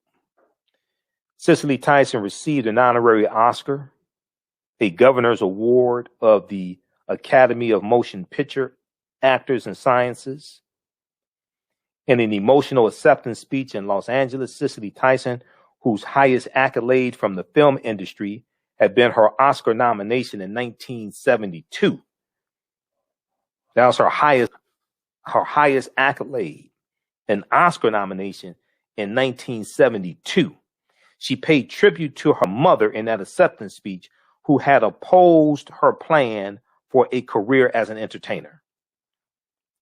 Cicely Tyson received an honorary Oscar, a governor's award of the Academy of Motion Picture Actors and Sciences. In an emotional acceptance speech in Los Angeles, Cicely Tyson, whose highest accolade from the film industry had been her Oscar nomination in 1972. That was her highest accolade, an Oscar nomination in 1972. She paid tribute to her mother in that acceptance speech, who had opposed her plan for a career as an entertainer.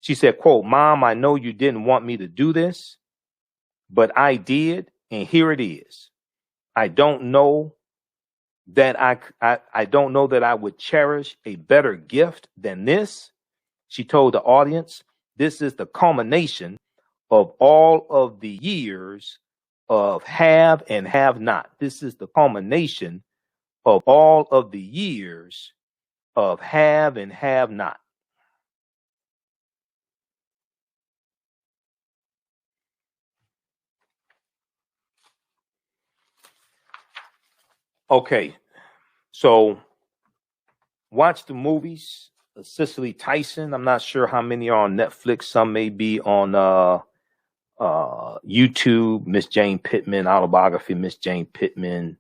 She said, quote, "Mom, I know you didn't want me to do this, but I did, and here it is. I don't know that I don't know that I would cherish a better gift than this." She told the audience, "This is the culmination of all of the years of have and have not. This is the culmination of all of the years of have and have not." Okay, so watch the movies. Cicely Tyson. I'm not sure how many are on Netflix. Some may be on YouTube. Miss Jane Pittman, autobiography, Miss Jane Pittman.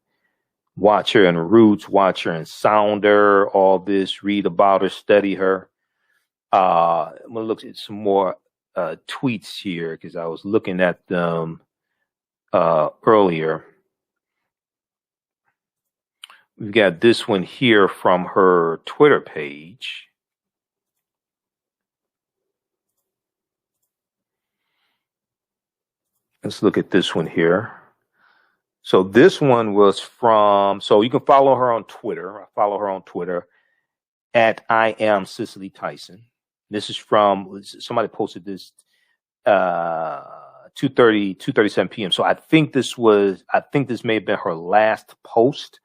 watch her in Roots, watch her in Sounder, all this, read about her, study her. I'm going to look at some more tweets here because I was looking at them earlier. We've got this one here from her Twitter page. Let's look at this one here. So this one was from, so you can follow her on Twitter. I follow her on Twitter at I am Cicely Tyson. This is from, somebody posted this 2:37 p.m. So I think this may have been her last post.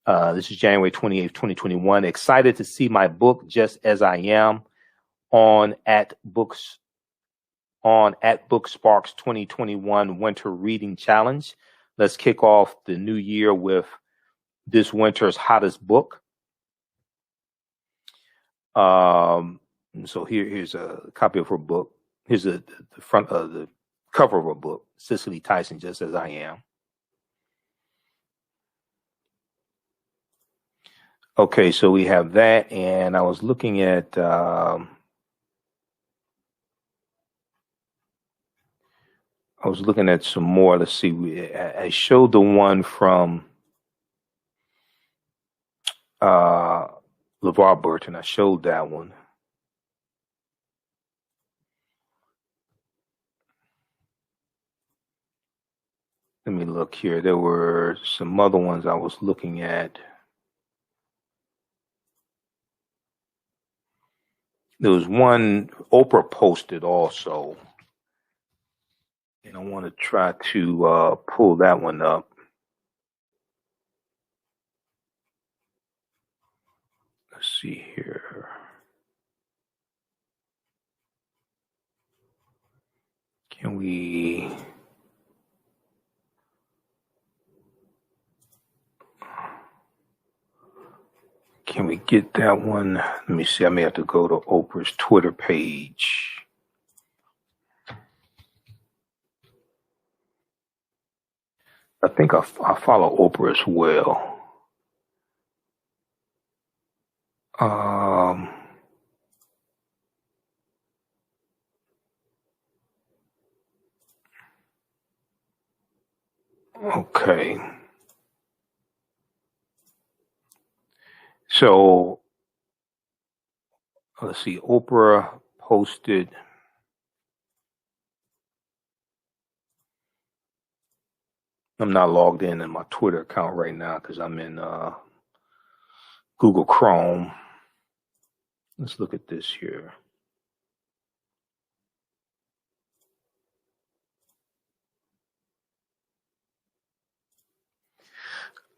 This is January 28th, 2021. Excited to see my book, Just As I Am, on at Booksparks 2021 Winter Reading Challenge. Let's kick off the new year with this winter's hottest book. So here's a copy of her book. Here's the front of the cover of her book, Cicely Tyson, Just As I Am. Okay, so we have that, and I was looking at some more. Let's see. I showed the one from LeVar Burton. I showed that one. Let me look here. There were some other ones I was looking at. There was one Oprah posted also. And I want to try to pull that one up. Let's see here. Can we get that one? Let me see. I may have to go to Oprah's Twitter page. I think I follow Oprah as well. Okay. So let's see. Oprah posted. I'm not logged in my Twitter account right now because I'm in Google Chrome. Let's look at this here.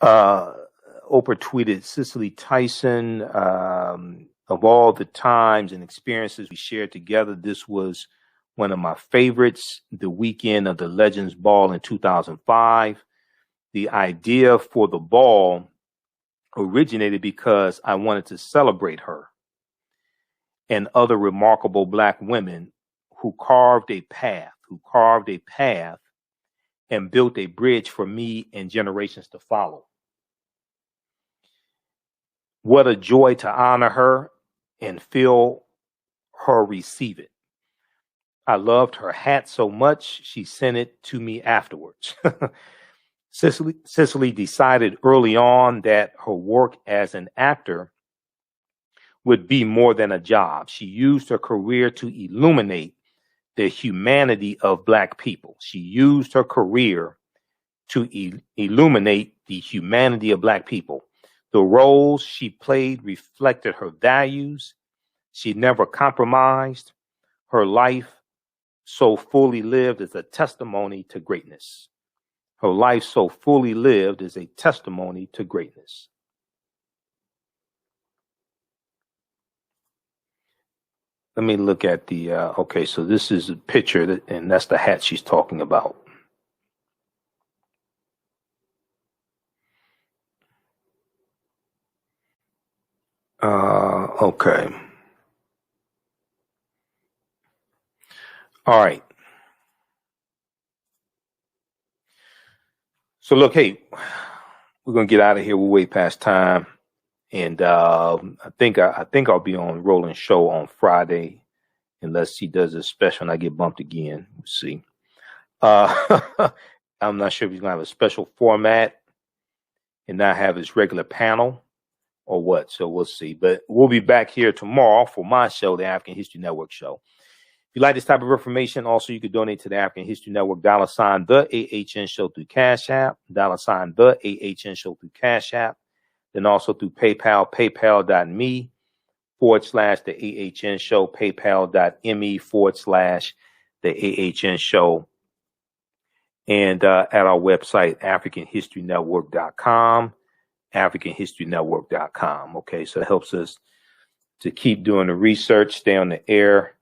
Oprah tweeted, Cicely Tyson, of all the times and experiences we shared together, this was one of my favorites, the weekend of the Legends Ball in 2005. The idea for the ball originated because I wanted to celebrate her and other remarkable Black women who carved a path and built a bridge for me and generations to follow. What a joy to honor her and feel her receive it. I loved her hat so much, she sent it to me afterwards. Cicely decided early on that her work as an actor would be more than a job. She used her career to illuminate the humanity of Black people. She used her career to illuminate the humanity of Black people. The roles she played reflected her values. She never compromised. Her life, so fully lived, is a testimony to greatness. Her life so fully lived is a testimony to greatness. Let me look at the, okay, so this is a picture, and that's the hat she's talking about. Okay. All right. So look, hey, we're gonna get out of here. We're way past time, and I think I'll be on Rolling Show on Friday, unless he does a special and I get bumped again. We'll see. I'm not sure if he's gonna have a special format and not have his regular panel or what. So we'll see. But we'll be back here tomorrow for my show, the African History Network Show. If you like this type of information, also you could donate to the African History Network, $ the AHN Show through Cash App, $ the AHN Show through Cash App, then also through PayPal, paypal.me / the AHN Show, paypal.me / the AHN Show, and at our website, AfricanHistoryNetwork.com, AfricanHistoryNetwork.com. Okay, so it helps us to keep doing the research, stay on the air,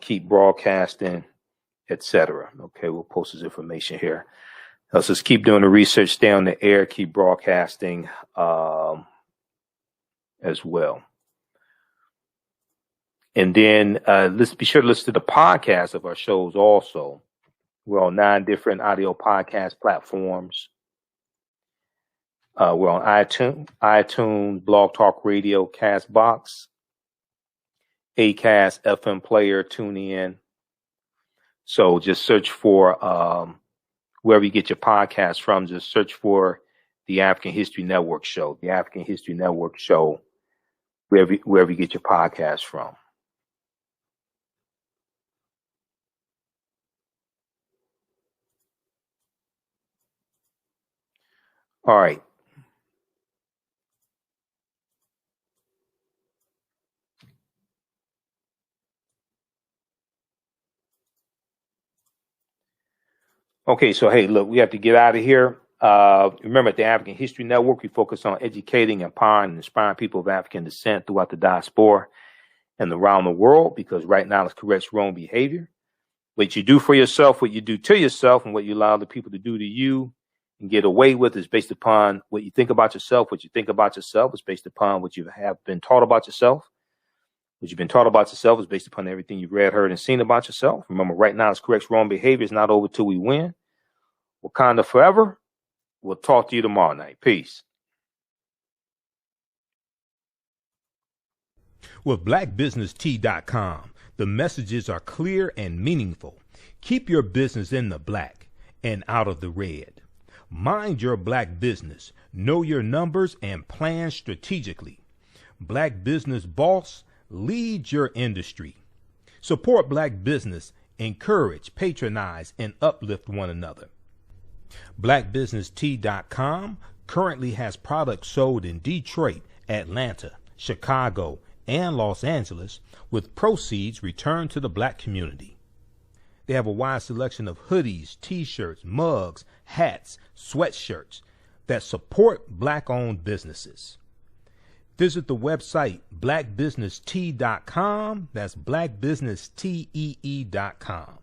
keep broadcasting, etc. Okay, we'll post this information here. Helps us keep doing the research, stay on the air, keep broadcasting as well. And then let's be sure to listen to the podcast of our shows also. We're on 9 different audio podcast platforms. We're on iTunes, Blog Talk Radio, Castbox, Acast, FM Player, TuneIn. So just search for wherever you get your podcast from. Just search for the African History Network Show, the African History Network Show, wherever you get your podcast from. All right. Okay, so hey, look, we have to get out of here. Remember, at the African History Network, we focus on educating, empowering, and inspiring people of African descent throughout the diaspora and around the world, because right now it corrects wrong behavior. What you do for yourself, what you do to yourself, and what you allow the people to do to you and get away with is based upon what you think about yourself. What you think about yourself is based upon what you have been taught about yourself. What you've been taught about yourself is based upon everything you've read, heard, and seen about yourself. Remember, right now, it's corrects wrong behavior. It's not over till we win. Wakanda forever. We'll talk to you tomorrow night. Peace. With blackbusinesstee.com, the messages are clear and meaningful. Keep your business in the black and out of the red. Mind your black business, know your numbers, and plan strategically. Black Business Boss, lead your industry. Support black business, encourage, patronize, and uplift one another. BlackBusinessTea.com currently has products sold in Detroit, Atlanta, Chicago, and Los Angeles, with proceeds returned to the black community. They have a wide selection of hoodies, t-shirts, mugs, hats, sweatshirts that support black-owned businesses. Visit the website blackbusinesstee.com. That's blackbusinesstee.com.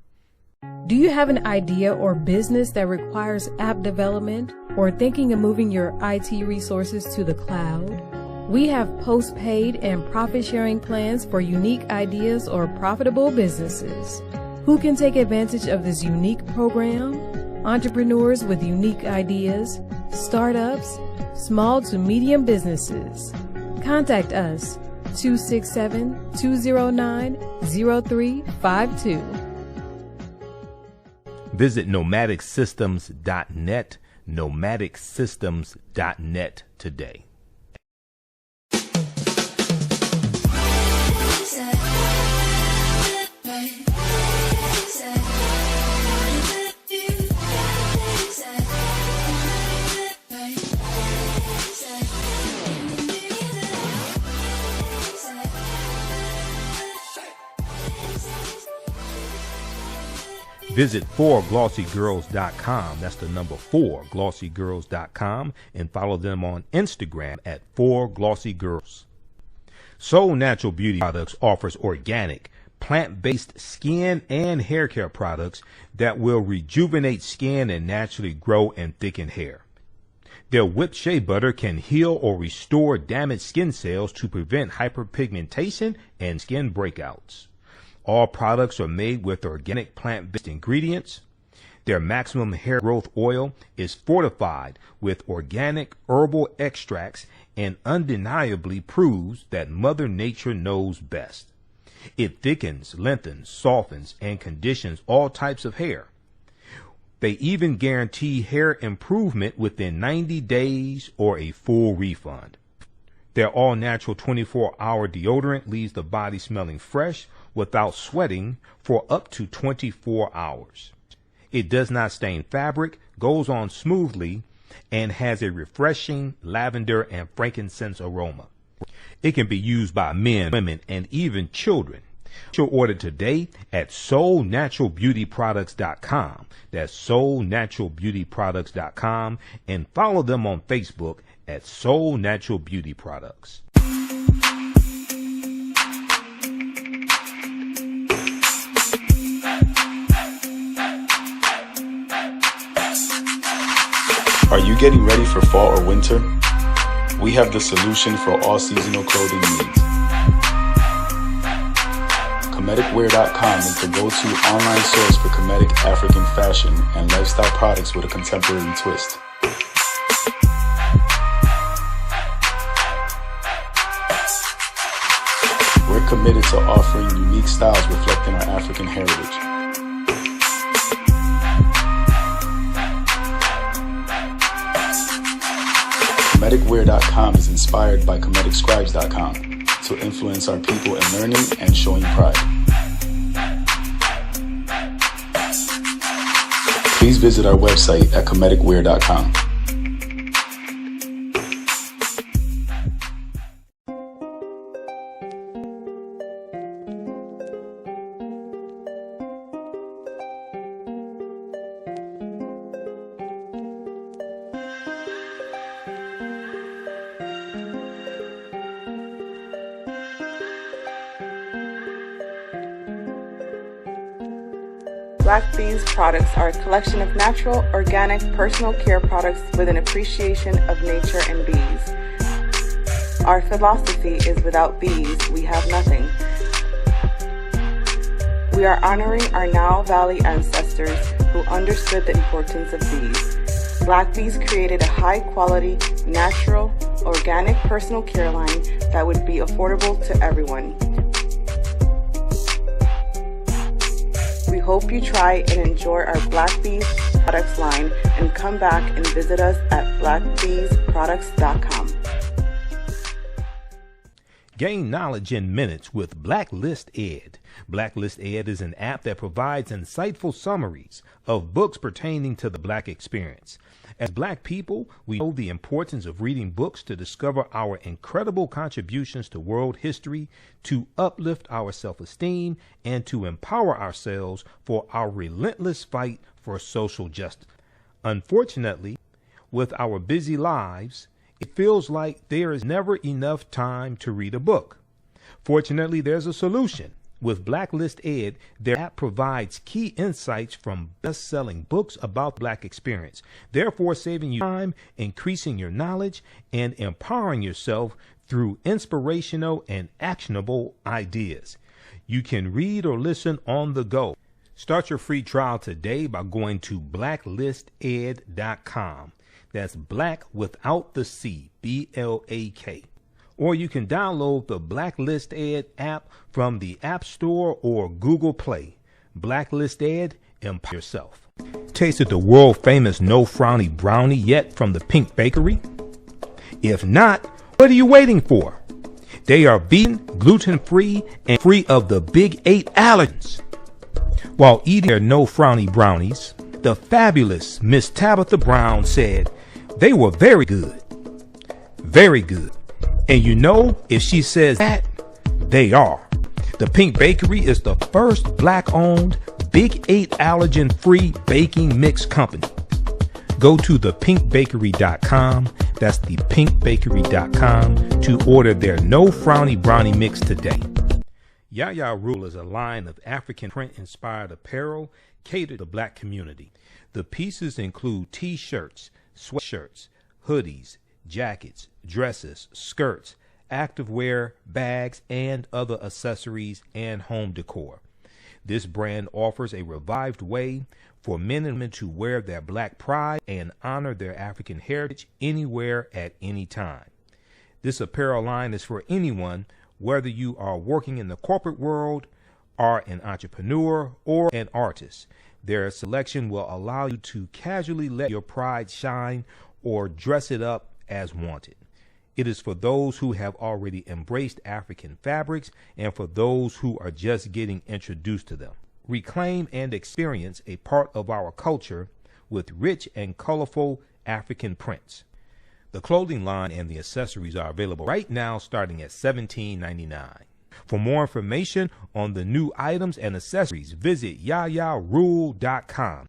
Do you have an idea or business that requires app development or thinking of moving your IT resources to the cloud? We have post-paid and profit-sharing plans for unique ideas or profitable businesses. Who can take advantage of this unique program? Entrepreneurs with unique ideas, startups, small to medium businesses. Contact us, 267-209-0352. Visit nomadicsystems.net, nomadicsystems.net today. Visit 4glossygirls.com. That's the number 4glossygirls.com, and follow them on Instagram at 4glossygirls. Soul Natural Beauty Products offers organic, plant-based skin and hair care products that will rejuvenate skin and naturally grow and thicken hair. Their whipped shea butter can heal or restore damaged skin cells to prevent hyperpigmentation and skin breakouts. All products are made with organic plant-based ingredients. Their maximum hair growth oil is fortified with organic herbal extracts and undeniably proves that Mother Nature knows best. It thickens, lengthens, softens, and conditions all types of hair. They even guarantee hair improvement within 90 days or a full refund. Their all-natural 24-hour deodorant leaves the body smelling fresh without sweating for up to 24 hours. It does not stain fabric, goes on smoothly, and has a refreshing lavender and frankincense aroma. It can be used by men, women, and even children. You'll order today at soulnaturalbeautyproducts.com. That's soulnaturalbeautyproducts.com, and follow them on Facebook at Soul Natural Beauty Products. Are you getting ready for fall or winter? We have the solution for all seasonal clothing needs. Comedicwear.com is the go-to online source for comedic African fashion and lifestyle products with a contemporary twist. We're committed to offering unique styles reflecting our African heritage. Comedicwear.com is inspired by comedicscribes.com to influence our people in learning and showing pride. Please visit our website at comedicwear.com. Black Bees products are a collection of natural, organic, personal care products with an appreciation of nature and bees. Our philosophy is without bees, we have nothing. We are honoring our Nile Valley ancestors who understood the importance of bees. Black Bees created a high-quality, natural, organic personal care line that would be affordable to everyone. We hope you try and enjoy our Black Bees products line and come back and visit us at blackbeesproducts.com. Gain knowledge in minutes with Blacklist Ed. Blacklist Ed is an app that provides insightful summaries of books pertaining to the Black experience. As Black people, we know the importance of reading books to discover our incredible contributions to world history, to uplift our self-esteem, and to empower ourselves for our relentless fight for social justice. Unfortunately, with our busy lives, it feels like there is never enough time to read a book. Fortunately, there's a solution. With Blacklist Ed, their app provides key insights from best-selling books about the Black experience, therefore saving you time, increasing your knowledge, and empowering yourself through inspirational and actionable ideas. You can read or listen on the go. Start your free trial today by going to blacklisted.com. That's black without the C, B-L-A-K. Or you can download the Blacklist Ed app from the App Store or Google Play. Blacklist Ed, empower yourself. Tasted the world-famous No Frowny Brownie yet from the Pink Bakery? If not, what are you waiting for? They are vegan, gluten-free, and free of the big 8 allergens. While eating their No Frowny Brownies, the fabulous Miss Tabitha Brown said they were very good. Very good. And you know, if she says that, they are. The Pink Bakery is the first Black-owned, Big 8 allergen-free baking mix company. Go to thepinkbakery.com, that's thepinkbakery.com, to order their No Frowny Brownie Mix today. Yaya Rule is a line of African print-inspired apparel catered to the Black community. The pieces include t-shirts, sweatshirts, hoodies, jackets, dresses, skirts, activewear, bags, and other accessories and home decor. This brand offers a revived way for men and women to wear their black pride and honor their African heritage anywhere at any time. This apparel line is for anyone, whether you are working in the corporate world, are an entrepreneur, or an artist. Their selection will allow you to casually let your pride shine or dress it up as wanted. It is for those who have already embraced African fabrics and for those who are just getting introduced to them. Reclaim and experience a part of our culture with rich and colorful African prints. The clothing line and the accessories are available right now starting at $17.99. For more information on the new items and accessories, visit YaYaRule.com.